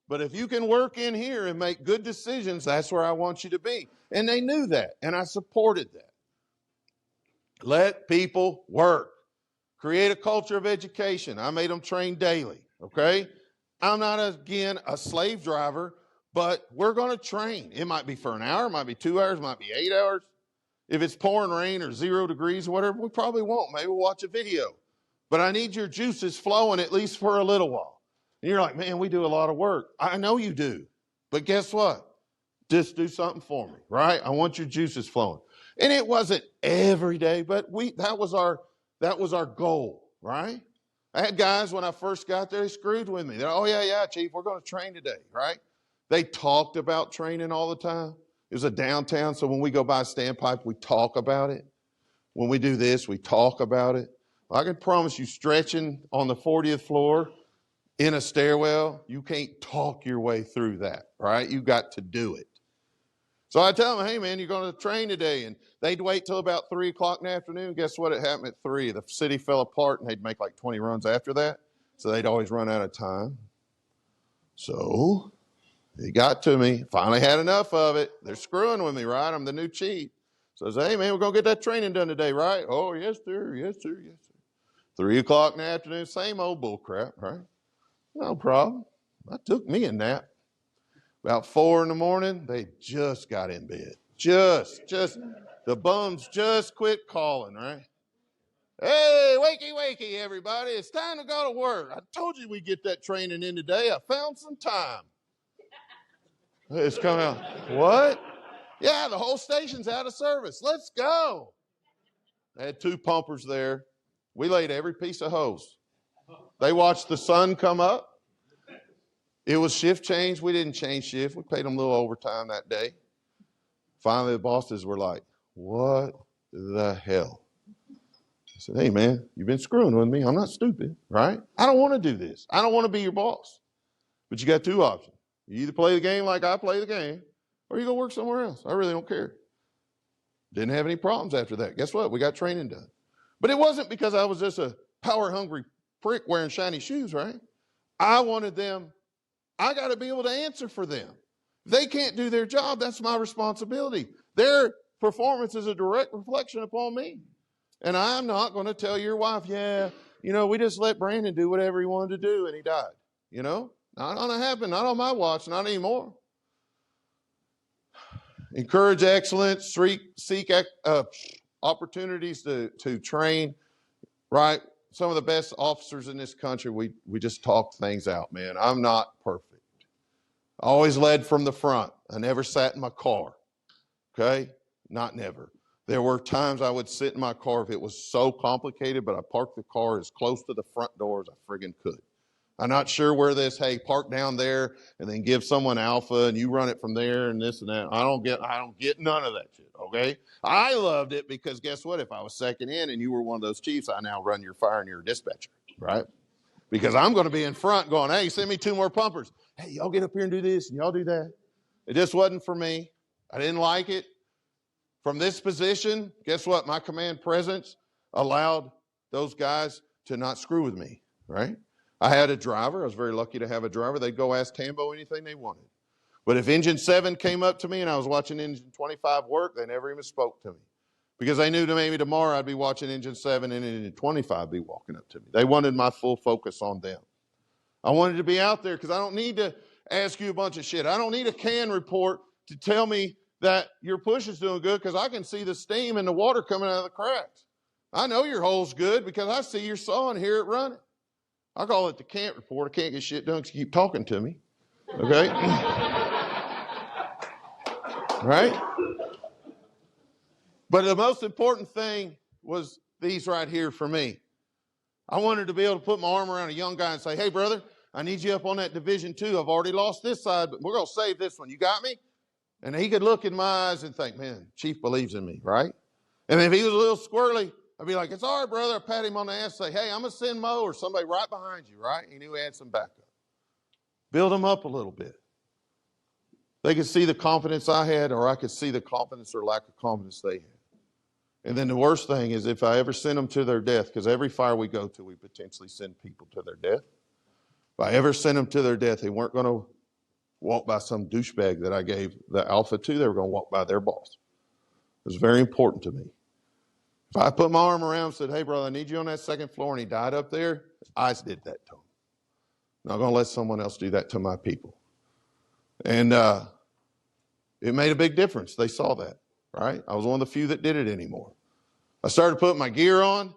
But if you can work in here and make good decisions, that's where I want you to be. And they knew that, and I supported that. Let people work. Create a culture of education. I made them train daily, okay? I'm not, again, a slave driver, but we're going to train. It might be for an hour, it might be 2 hours, it might be 8 hours. If it's pouring rain or 0 degrees or whatever, we probably won't. Maybe we'll watch a video. But I need your juices flowing at least for a little while. And you're like, man, we do a lot of work. I know you do. But guess what? Just do something for me, right? I want your juices flowing. And it wasn't every day, but that was our goal, right? I had guys when I first got there, they screwed with me. They're, oh, yeah, Chief, we're going to train today, right? They talked about training all the time. It was a downtown, so when we go by a standpipe, we talk about it. When we do this, we talk about it. I can promise you, stretching on the 40th floor in a stairwell, you can't talk your way through that, right? You got to do it. So I tell them, hey, man, you're going to train today. And they'd wait till about 3 o'clock in the afternoon. Guess what? It happened at 3. The city fell apart, and they'd make like 20 runs after that. So they'd always run out of time. So it got to me. Finally had enough of it. They're screwing with me, right? I'm the new chief. So I say, hey, man, we're going to get that training done today, right? Oh, yes, sir. 3 o'clock in the afternoon, same old bull crap, right? No problem. I took me a nap. About 4 in the morning, they just got in bed. Just, the bums just quit calling, right? Hey, wakey, everybody. It's time to go to work. I told you we'd get that training in today. I found some time. It's coming out. What? Yeah, the whole station's out of service. Let's go. I had 2 pumpers there. We laid every piece of hose. They watched the sun come up. It was shift change. We didn't change shift. We paid them a little overtime that day. Finally, the bosses were like, what the hell? I said, hey, man, you've been screwing with me. I'm not stupid, right? I don't want to do this. I don't want to be your boss. But you got 2 options. You either play the game like I play the game, or you go work somewhere else. I really don't care. Didn't have any problems after that. Guess what? We got training done. But it wasn't because I was just a power-hungry prick wearing shiny shoes, right? I wanted them. I got to be able to answer for them. If they can't do their job, that's my responsibility. Their performance is a direct reflection upon me. And I'm not going to tell your wife, yeah, we just let Brandon do whatever he wanted to do and he died. Not going to happen. Not on my watch. Not anymore. Encourage excellence. Seek opportunities to train, right? Some of the best officers in this country, we just talk things out, man. I'm not perfect. I always led from the front. I never sat in my car. Okay? Not never. There were times I would sit in my car if it was so complicated, but I parked the car as close to the front door as I friggin' could. I'm not sure where this, hey, park down there and then give someone alpha and you run it from there and this and that. I don't get none of that shit, okay? I loved it because guess what? If I was second in and you were one of those chiefs, I now run your fire and you're a dispatcher, right? Because I'm going to be in front going, hey, send me 2 more pumpers. Hey, y'all get up here and do this and y'all do that. It just wasn't for me. I didn't like it. From this position, guess what? My command presence allowed those guys to not screw with me, right? I had a driver. I was very lucky to have a driver. They'd go ask Tambo anything they wanted. But if Engine 7 came up to me and I was watching Engine 25 work, they never even spoke to me. Because they knew that maybe tomorrow I'd be watching Engine 7 and Engine 25 be walking up to me. They wanted my full focus on them. I wanted to be out there because I don't need to ask you a bunch of shit. I don't need a C.A.N report to tell me that your push is doing good because I can see the steam and the water coming out of the cracks. I know your hole's good because I see your saw and hear it running. I call it the can't report. I can't get shit done because you keep talking to me. Okay? Right? But the most important thing was these right here for me. I wanted to be able to put my arm around a young guy and say, hey, brother, I need you up on that Division 2. I've already lost this side, but we're going to save this one. You got me? And he could look in my eyes and think, man, Chief believes in me, right? And if he was a little squirrely, I'd be like, it's all right, brother. I'd pat him on the ass and say, hey, I'm going to send Mo or somebody right behind you, right? He knew he had some backup. Build them up a little bit. They could see the confidence I had, or I could see the confidence or lack of confidence they had. And then the worst thing is if I ever sent them to their death, because every fire we go to, we potentially send people to their death. If I ever sent them to their death, they weren't going to walk by some douchebag that I gave the alpha to. They were going to walk by their boss. It was very important to me. If I put my arm around and said, hey, brother, I need you on that second floor, and he died up there, I did that to him. I'm not going to let someone else do that to my people. And it made a big difference. They saw that, right? I was one of the few that did it anymore. I started putting my gear on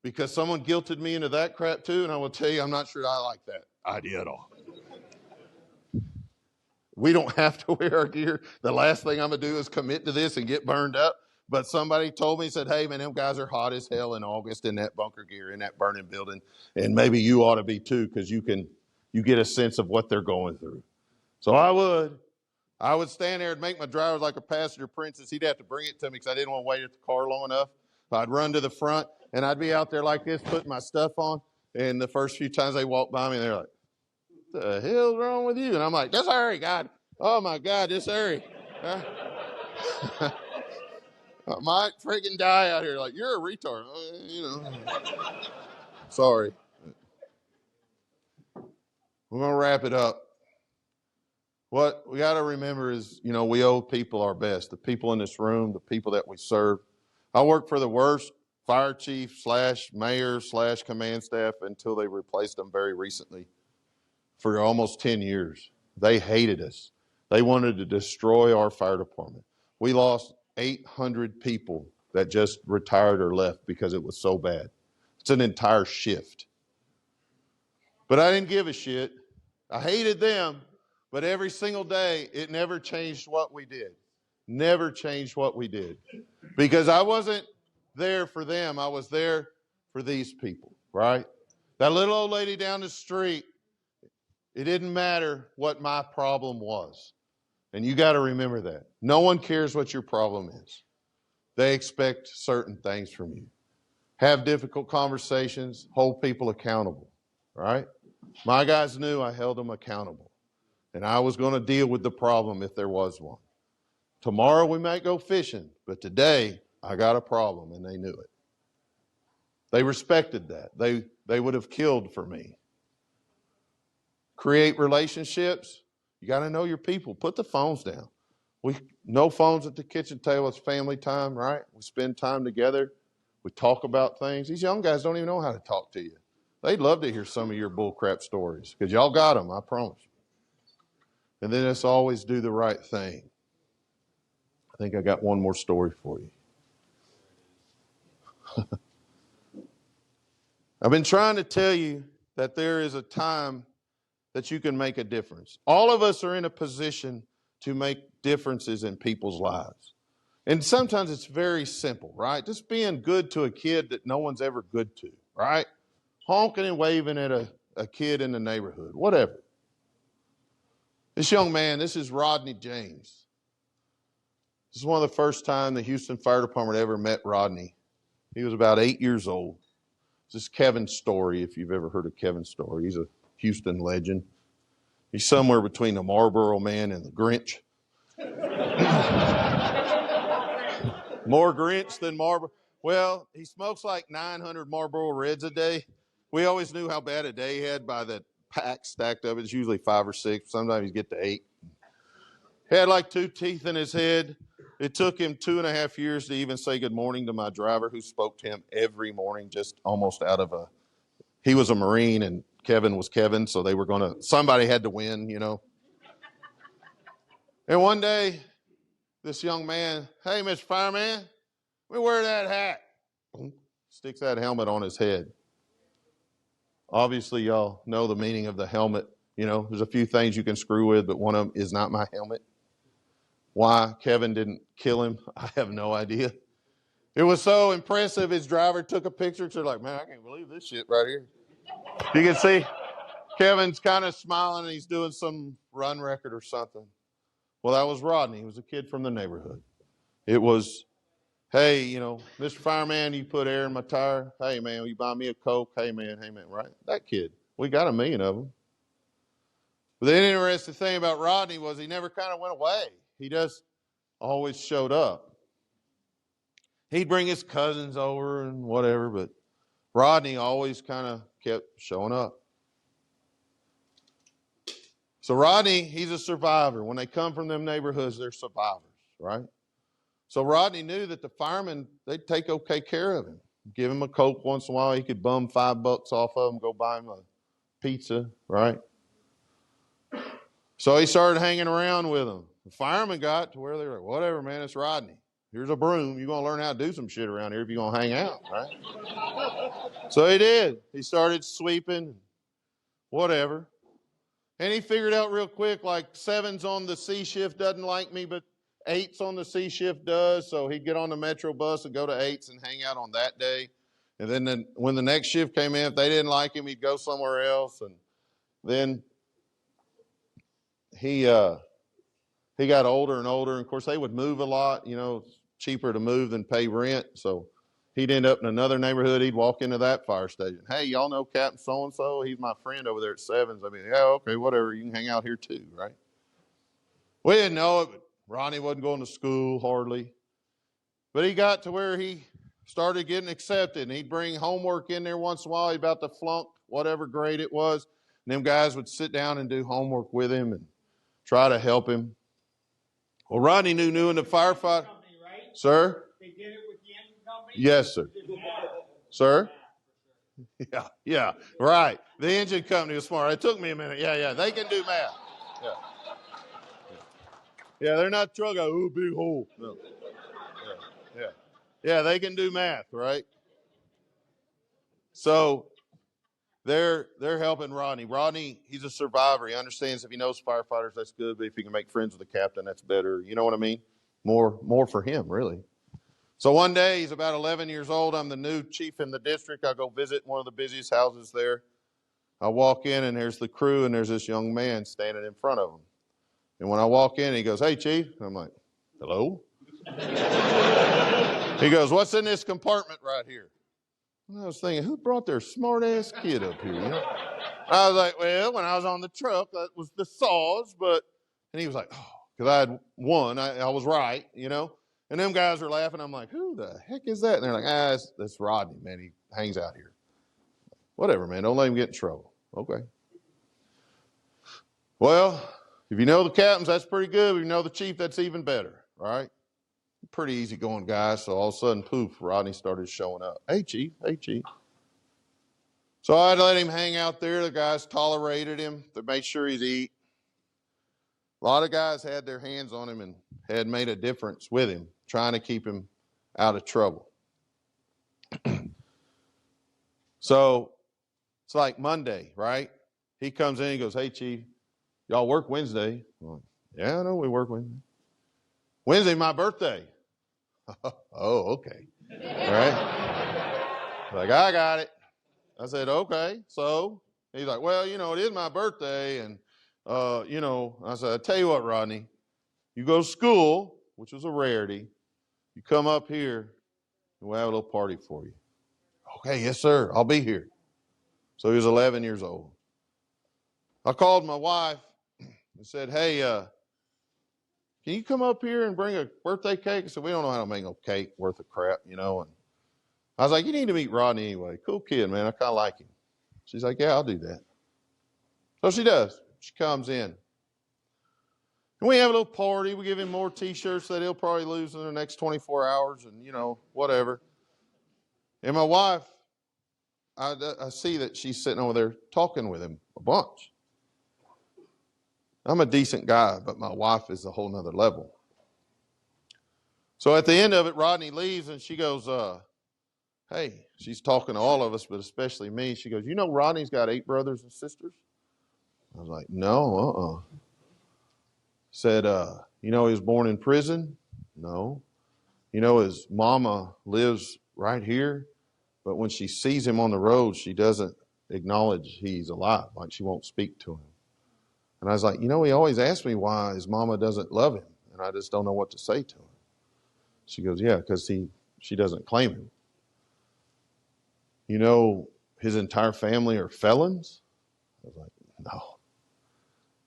because someone guilted me into that crap too, and I will tell you, I'm not sure I like that idea at all. We don't have to wear our gear. The last thing I'm going to do is commit to this and get burned up. But somebody told me, said, hey, man, them guys are hot as hell in August in that bunker gear, in that burning building. And maybe you ought to be too, because you get a sense of what they're going through. So I would stand there and make my driver like a passenger princess. He'd have to bring it to me because I didn't want to wait at the car long enough. So I'd run to the front, and I'd be out there like this, putting my stuff on. And the first few times they walked by me, they're like, what the hell's wrong with you? And I'm like, just hurry, God. Oh, my God, just hurry. I might freaking die out here. Like, you're a retard. Sorry. We're going to wrap it up. What we got to remember is, we owe people our best. The people in this room, the people that we serve. I worked for the worst fire chief / mayor / command staff until they replaced them very recently for almost 10 years. They hated us. They wanted to destroy our fire department. We lost 800 people that just retired or left because it was so bad. It's an entire shift. But I didn't give a shit. I hated them, but every single day, it never changed what we did. Never changed what we did. Because I wasn't there for them. I was there for these people, right? That little old lady down the street, it didn't matter what my problem was. And you got to remember that. No one cares what your problem is. They expect certain things from you. Have difficult conversations, hold people accountable, right? My guys knew I held them accountable. And I was going to deal with the problem if there was one. Tomorrow we might go fishing, but today I got a problem, and they knew it. They respected that. They would have killed for me. Create relationships. You got to know your people. Put the phones down. No phones at the kitchen table. It's family time, right? We spend time together. We talk about things. These young guys don't even know how to talk to you. They'd love to hear some of your bullcrap stories because y'all got them, I promise you. And then let's always do the right thing. I think I got one more story for you. I've been trying to tell you that there is a time that you can make a difference. All of us are in a position to make differences in people's lives. And sometimes it's very simple, right? Just being good to a kid that no one's ever good to, right? Honking and waving at a kid in the neighborhood, whatever. This young man, this is Rodney James. This is one of the first time the Houston Fire Department ever met Rodney. He was about 8 years old. This is Kevin's story, if you've ever heard of Kevin's story. He's a Houston legend. He's somewhere between the Marlboro Man and the Grinch. More Grinch than Marlboro. Well, he smokes like 900 Marlboro Reds a day. We always knew how bad a day he had by the pack stacked up. It's usually 5 or 6. Sometimes you get to 8. He had like 2 teeth in his head. It took him 2.5 years to even say good morning to my driver, who spoke to him every morning, just almost out of he was a Marine and Kevin was Kevin, so somebody had to win, you know. And one day, this young man, hey, Mr. Fireman, let me wear that hat. Sticks that helmet on his head. Obviously, y'all know the meaning of the helmet. You know, there's a few things you can screw with, but one of them is not my helmet. Why Kevin didn't kill him, I have no idea. It was so impressive, his driver took a picture. So like, man, I can't believe this shit right here. You can see Kevin's kind of smiling and he's doing some run record or something. Well, that was Rodney. He was a kid from the neighborhood. It was, hey, you know, Mr. Fireman, you put air in my tire. Hey, man, will you buy me a Coke? Hey, man, right? That kid. We got 1 million of them. But the interesting thing about Rodney was he never kind of went away. He just always showed up. He'd bring his cousins over and whatever, but Rodney always kind of kept showing up. So Rodney, he's a survivor. When they come from them neighborhoods, they're survivors, right? So Rodney knew that the firemen, they'd take okay care of him. Give him a Coke once in a while. He could bum $5 off of him, go buy him a pizza, right? So he started hanging around with them. The firemen got to where they were like, whatever, man, it's Rodney. Here's a broom. You're going to learn how to do some shit around here if you're going to hang out, right? So he did. He started sweeping, whatever. And he figured out real quick, like 7's on the C shift doesn't like me, but 8's on the C shift does. So he'd get on the Metro bus and go to 8's and hang out on that day. And then when the next shift came in, if they didn't like him, he'd go somewhere else. And then he got older and older. And of course, they would move a lot. You know, it's cheaper to move than pay rent. So he'd end up in another neighborhood. He'd walk into that fire station. Hey, y'all know Captain So-and-so? He's my friend over there at 7's. I mean, yeah, okay, whatever. You can hang out here too, right? We didn't know it, but Ronnie wasn't going to school hardly. But he got to where he started getting accepted. And he'd bring homework in there once in a while. He'd about to flunk whatever grade it was. And them guys would sit down and do homework with him and try to help him. Well, Rodney knew in the firefight. Right? Sir? They did it with the engine company? Yes, sir. Sir? Yeah, right. The engine company was smart. It took me a minute. Yeah, they can do math. Yeah, they're not truck guys. Ooh, big hole. No. Yeah, they can do math, right? So they're helping Rodney. Rodney, he's a survivor. He understands if he knows firefighters, that's good. But if he can make friends with the captain, that's better. You know what I mean? More for him, really. So one day, he's about 11 years old. I'm the new chief in the district. I go visit one of the busiest houses there. I walk in, and there's the crew, and there's this young man standing in front of them. And when I walk in, he goes, hey, Chief. I'm like, hello? He goes, what's in this compartment right here? And I was thinking, who brought their smart-ass kid up here? You know? I was like, well, when I was on the truck, that was the saws. And he was like, oh, because I had won. I was right, you know. And them guys were laughing. I'm like, who the heck is that? And they're like, that's Rodney, man. He hangs out here. Whatever, man. Don't let him get in trouble. Okay. Well, if you know the captains, that's pretty good. If you know the chief, that's even better, right? Pretty easygoing guy. So all of a sudden, poof, Rodney started showing up. Hey, Chief. So I'd let him hang out there. The guys tolerated him. They made sure he'd eat. A lot of guys had their hands on him and had made a difference with him, trying to keep him out of trouble. So it's like Monday, right? he comes in, he goes, "Hey, Chief, y'all work Wednesday?" I'm like, "Yeah, I know we work Wednesday." "Wednesday, my birthday." "Oh, okay." All right. Like, I got it. I said, "Okay." So he's like, "Well, it is my birthday." And, I said, "I tell you what, Rodney, you go to school," which was a rarity. "You come up here and we'll have a little party for you." "Okay, yes, sir. I'll be here." So he was 11 years old. I called my wife and said, "Hey, can you come up here and bring a birthday cake?" I said, "We don't know how to make no cake worth of crap, And I was like, "You need to meet Rodney anyway. Cool kid, man. I kind of like him." She's like, "Yeah, I'll do that." So she does. She comes in. And we have a little party. We give him more T-shirts that he'll probably lose in the next 24 hours and, whatever. And my wife, I see that she's sitting over there talking with him a bunch. I'm a decent guy, but my wife is a whole nother level. So at the end of it, Rodney leaves and she goes, "Hey," she's talking to all of us, but especially me. She goes, "Rodney's got 8 brothers and sisters?" I was like, "No, Said, he was born in prison?" "No." His mama lives right here, but when she sees him on the road, she doesn't acknowledge he's alive. Like, she won't speak to him. And I was like, he always asks me why his mama doesn't love him, and I just don't know what to say to him. She goes, "Yeah, because she doesn't claim him." His entire family are felons? I was like, "No."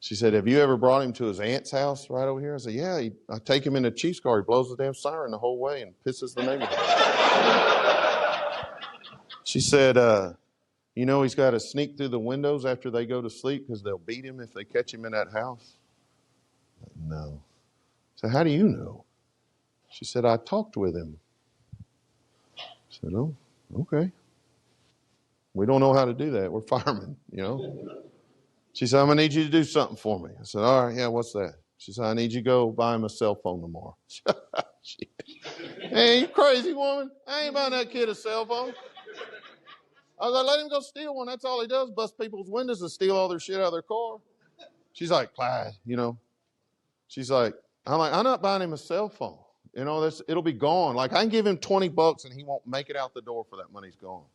She said, "Have you ever brought him to his aunt's house right over here?" I said, "Yeah, I take him in a Chiefs car. He blows the damn siren the whole way and pisses the neighborhood off." She said, he's got to sneak through the windows after they go to sleep because they'll beat him if they catch him in that house." "No." I said, "How do you know?" She said, "I talked with him." I said, "Oh, okay. We don't know how to do that. We're firemen, She said, "I'm going to need you to do something for me." I said, "All right, yeah, what's that?" She said, "I need you to go buy him a cell phone tomorrow." "Hey, you crazy woman. I ain't buying that kid a cell phone." I was like, "Let him go steal one. That's all he does, bust people's windows and steal all their shit out of their car." She's like, "Clyde, She's like, I'm not buying him a cell phone. It'll be gone. Like, I can give him $20 and he won't make it out the door for that money's gone.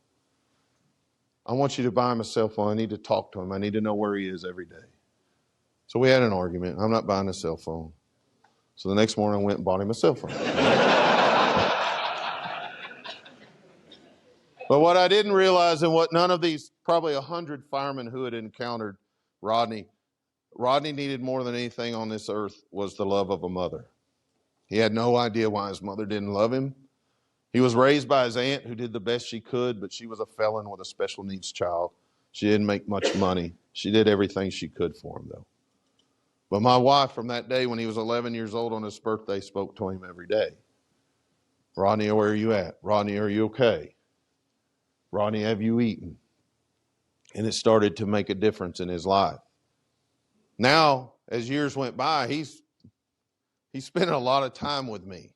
I want you to buy him a cell phone. I need to talk to him. I need to know where he is every day." So we had an argument. I'm not buying a cell phone. So the next morning I went and bought him a cell phone. But what I didn't realize, and what none of these probably 100 firemen who had encountered Rodney needed more than anything on this earth was the love of a mother. He had no idea why his mother didn't love him. He was raised by his aunt who did the best she could, but she was a felon with a special needs child. She didn't make much money. She did everything she could for him, though. But my wife, from that day when he was 11 years old on his birthday, spoke to him every day. "Rodney, where are you at? Rodney, are you okay? Rodney, have you eaten?" And it started to make a difference in his life. Now, as years went by, he's spent a lot of time with me.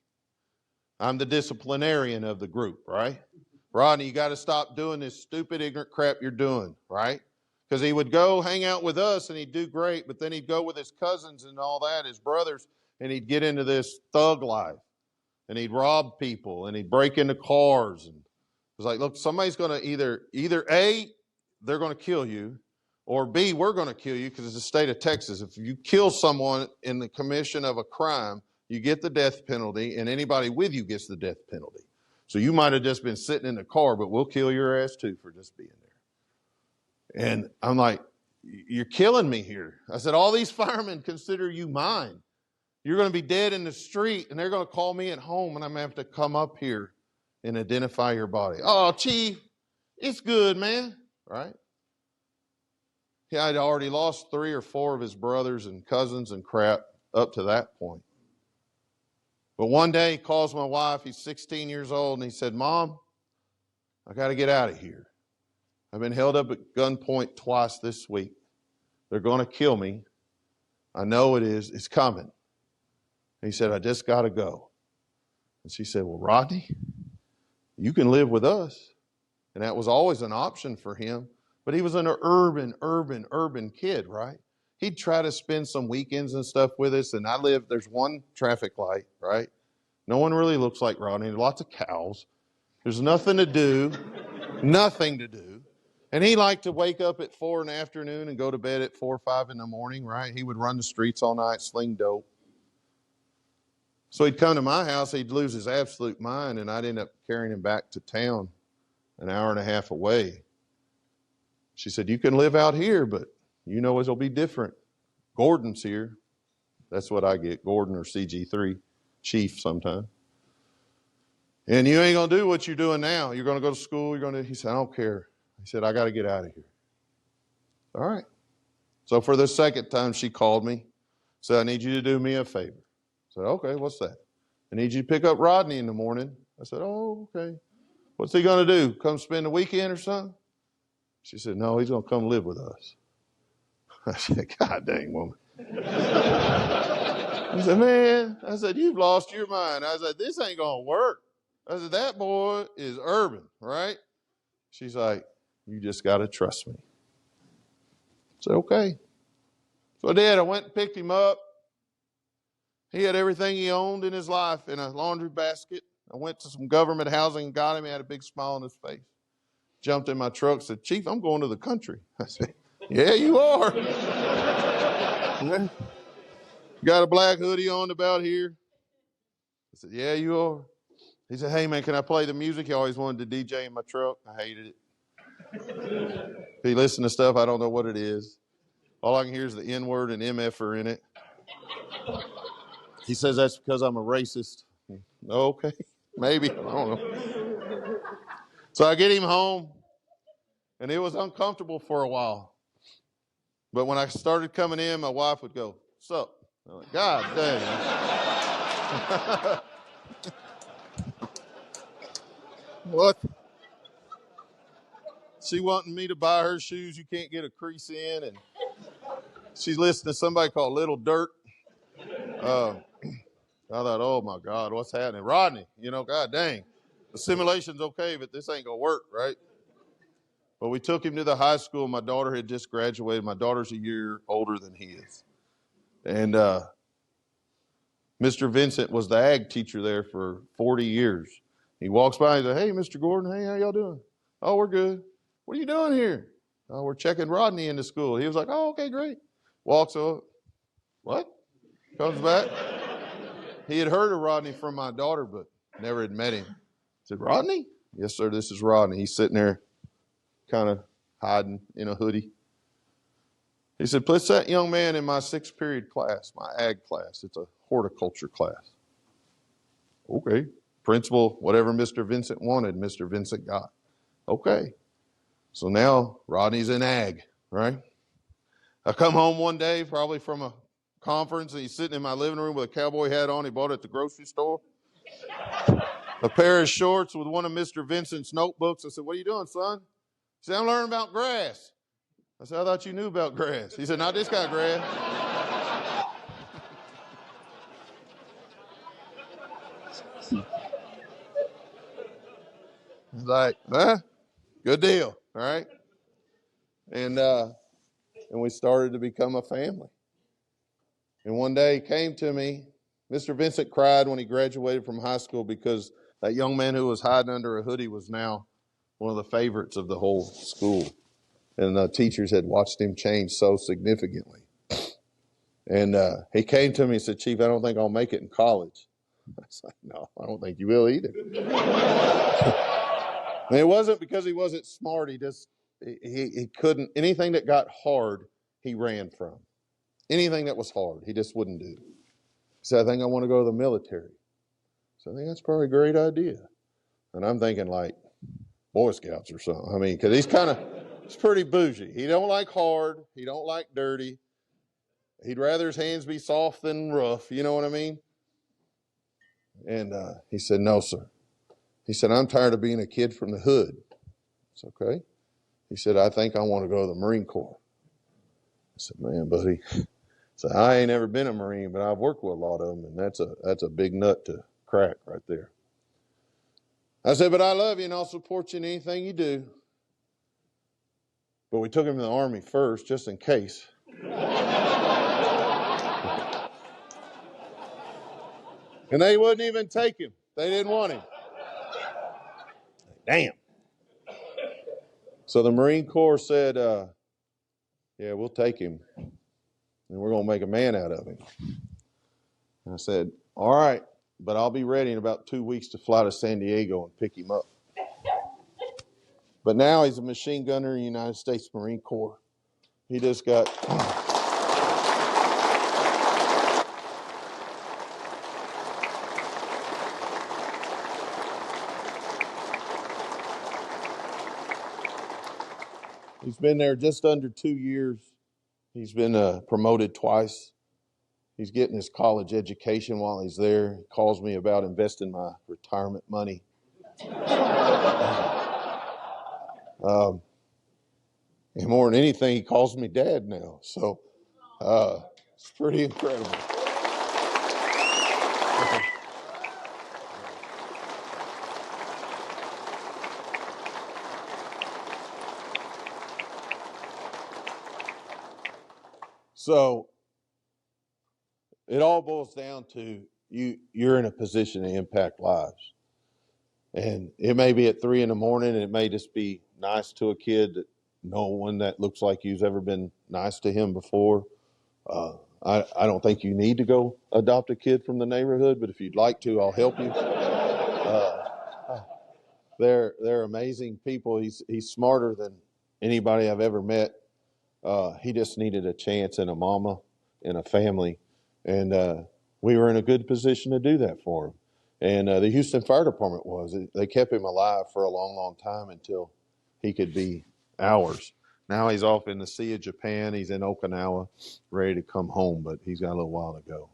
I'm the disciplinarian of the group, right? "Rodney, you got to stop doing this stupid, ignorant crap you're doing," right? Because he would go hang out with us and he'd do great, but then he'd go with his cousins and all that, his brothers, and he'd get into this thug life. And he'd rob people and he'd break into cars. And it was like, look, somebody's going to either A, they're going to kill you, or B, we're going to kill you, because it's the state of Texas. If you kill someone in the commission of a crime, you get the death penalty, and anybody with you gets the death penalty. So you might have just been sitting in the car, but we'll kill your ass too for just being there. And I'm like, "You're killing me here." I said, "All these firemen consider you mine. You're going to be dead in the street, and they're going to call me at home, and I'm going to have to come up here and identify your body." "Oh, Chief, it's good, man." Right? He had already lost 3 or 4 of his brothers and cousins and crap up to that point. But one day he calls my wife. He's 16 years old, and he said, "Mom, I got to get out of here. I've been held up at gunpoint twice this week. They're going to kill me. I know it is. It's coming." And he said, "I just got to go." And she said, "Well, Rodney, you can live with us." And that was always an option for him. But he was an urban kid, right? He'd try to spend some weekends and stuff with us. And there's one traffic light, right? No one really looks like Rodney. Lots of cows. There's nothing to do. Nothing to do. And he liked to wake up at 4 in the afternoon and go to bed at 4 or 5 in the morning, right? He would run the streets all night, sling dope. So he'd come to my house, he'd lose his absolute mind, and I'd end up carrying him back to town an hour and a half away. She said, you can live out here, but you know it'll be different. Gordon's here. That's what I get, Gordon or CG3, Chief sometime. And you ain't going to do what you're doing now. You're going to go to school. He said, I don't care. He said, I got to get out of here. All right. So for the second time, she called me, said, I need you to do me a favor. I said, okay, what's that? I need you to pick up Rodney in the morning. I said, oh, okay. What's he going to do? Come spend the weekend or something? She said, no, he's going to come live with us. I said, God dang, woman. I said, man, you've lost your mind. I said, this ain't going to work. I said, that boy is urban, right? She's like, you just got to trust me. I said, okay. So I did. I went and picked him up. He had everything he owned in his life in a laundry basket. I went to some government housing and got him. He had a big smile on his face. Jumped in my truck, said, Chief, I'm going to the country. I said, yeah, you are. Got a black hoodie on about here. I said, yeah, you are. He said, hey, man, can I play the music? He always wanted to DJ in my truck. I hated it. If he listened to stuff, I don't know what it is. All I can hear is the N-word and MF-er in it. He says that's because I'm a racist. Okay, maybe. I don't know. So I get him home, and it was uncomfortable for a while. But when I started coming in, my wife would go, sup? I'm like, God dang. What? She wanting me to buy her shoes you can't get a crease in, and she's listening to somebody called Little Dirt. I thought, oh my God, what's happening? Rodney, God dang. Assimilation's okay, but this ain't gonna work, right? But we took him to the high school. My daughter had just graduated. My daughter's a year older than he is. And Mr. Vincent was the ag teacher there for 40 years. He walks by and says, hey, Mr. Gordon, hey, how y'all doing? Oh, we're good. What are you doing here? Oh, we're checking Rodney into school. He was like, oh, okay, great. Walks up. What? Comes back. He had heard of Rodney from my daughter, but never had met him. I said, Rodney? Yes, sir, this is Rodney. He's sitting there kind of hiding in a hoodie. He said, put that young man in my 6th period class, my ag class. It's a horticulture class. Okay. Principal, whatever Mr. Vincent wanted, Mr. Vincent got. Okay. So now Rodney's in ag, right? I come home one day, probably from a conference, and he's sitting in my living room with a cowboy hat on. He bought it at the grocery store. A pair of shorts with one of Mr. Vincent's notebooks. I said, what are you doing, son? He said, I'm learning about grass. I said, I thought you knew about grass. He said, not this kind of grass. I was like, good deal, all right? And we started to become a family. And one day he came to me. Mr. Vincent cried when he graduated from high school because that young man who was hiding under a hoodie was now one of the favorites of the whole school. And the teachers had watched him change so significantly. And he came to me and said, Chief, I don't think I'll make it in college. I was like, no, I don't think you will either. And it wasn't because he wasn't smart. He couldn't, anything that got hard, he ran from. Anything that was hard, he just wouldn't do. He said, I think I want to go to the military. So I think that's probably a great idea. And I'm thinking like Boy Scouts or something. I mean, because he's pretty bougie. He don't like hard. He don't like dirty. He'd rather his hands be soft than rough. You know what I mean? And he said, no, sir. He said, I'm tired of being a kid from the hood. It's okay. He said, I think I want to go to the Marine Corps. I said, man, buddy. So I ain't ever been a Marine, but I've worked with a lot of them, and that's a big nut to crack right there. I said, but I love you, and I'll support you in anything you do. but we took him to the Army first, just in case. And they wouldn't even take him. They didn't want him. Damn. So the Marine Corps said, yeah, we'll take him, and we're going to make a man out of him. And I said, all right, but I'll be ready in about 2 weeks to fly to San Diego and pick him up. But now he's a machine gunner in the United States Marine Corps. He just got... He's been there just under 2 years. He's been promoted twice. He's getting his college education while he's there. He calls me about investing my retirement money. And more than anything, he calls me Dad now. So it's pretty incredible. So it all boils down to you're in a position to impact lives. And it may be at 3 a.m, and it may just be nice to a kid that no one that looks like you's ever been nice to him before. I don't think you need to go adopt a kid from the neighborhood, but if you'd like to, I'll help you. They're amazing people. He's smarter than anybody I've ever met. He just needed a chance and a mama and a family, and we were in a good position to do that for him. And the Houston Fire Department they kept him alive for a long, long time until he could be ours. Now he's off in the Sea of Japan. He's in Okinawa, ready to come home, but he's got a little while to go.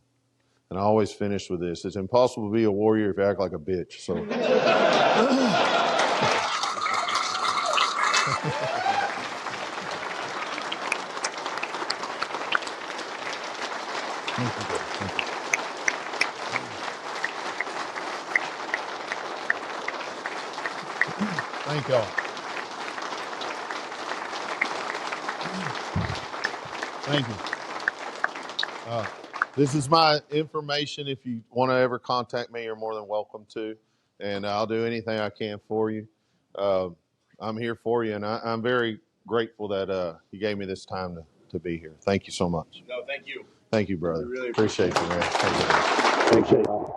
And I always finish with this. It's impossible to be a warrior if you act like a bitch. So. Thank y'all. Thank you. This is my information. If you want to ever contact me, you're more than welcome to. And I'll do anything I can for you. I'm here for you, and I'm very grateful that you gave me this time to be here. Thank you so much. No, thank you. Thank you, brother. I really appreciate you, man. Appreciate you.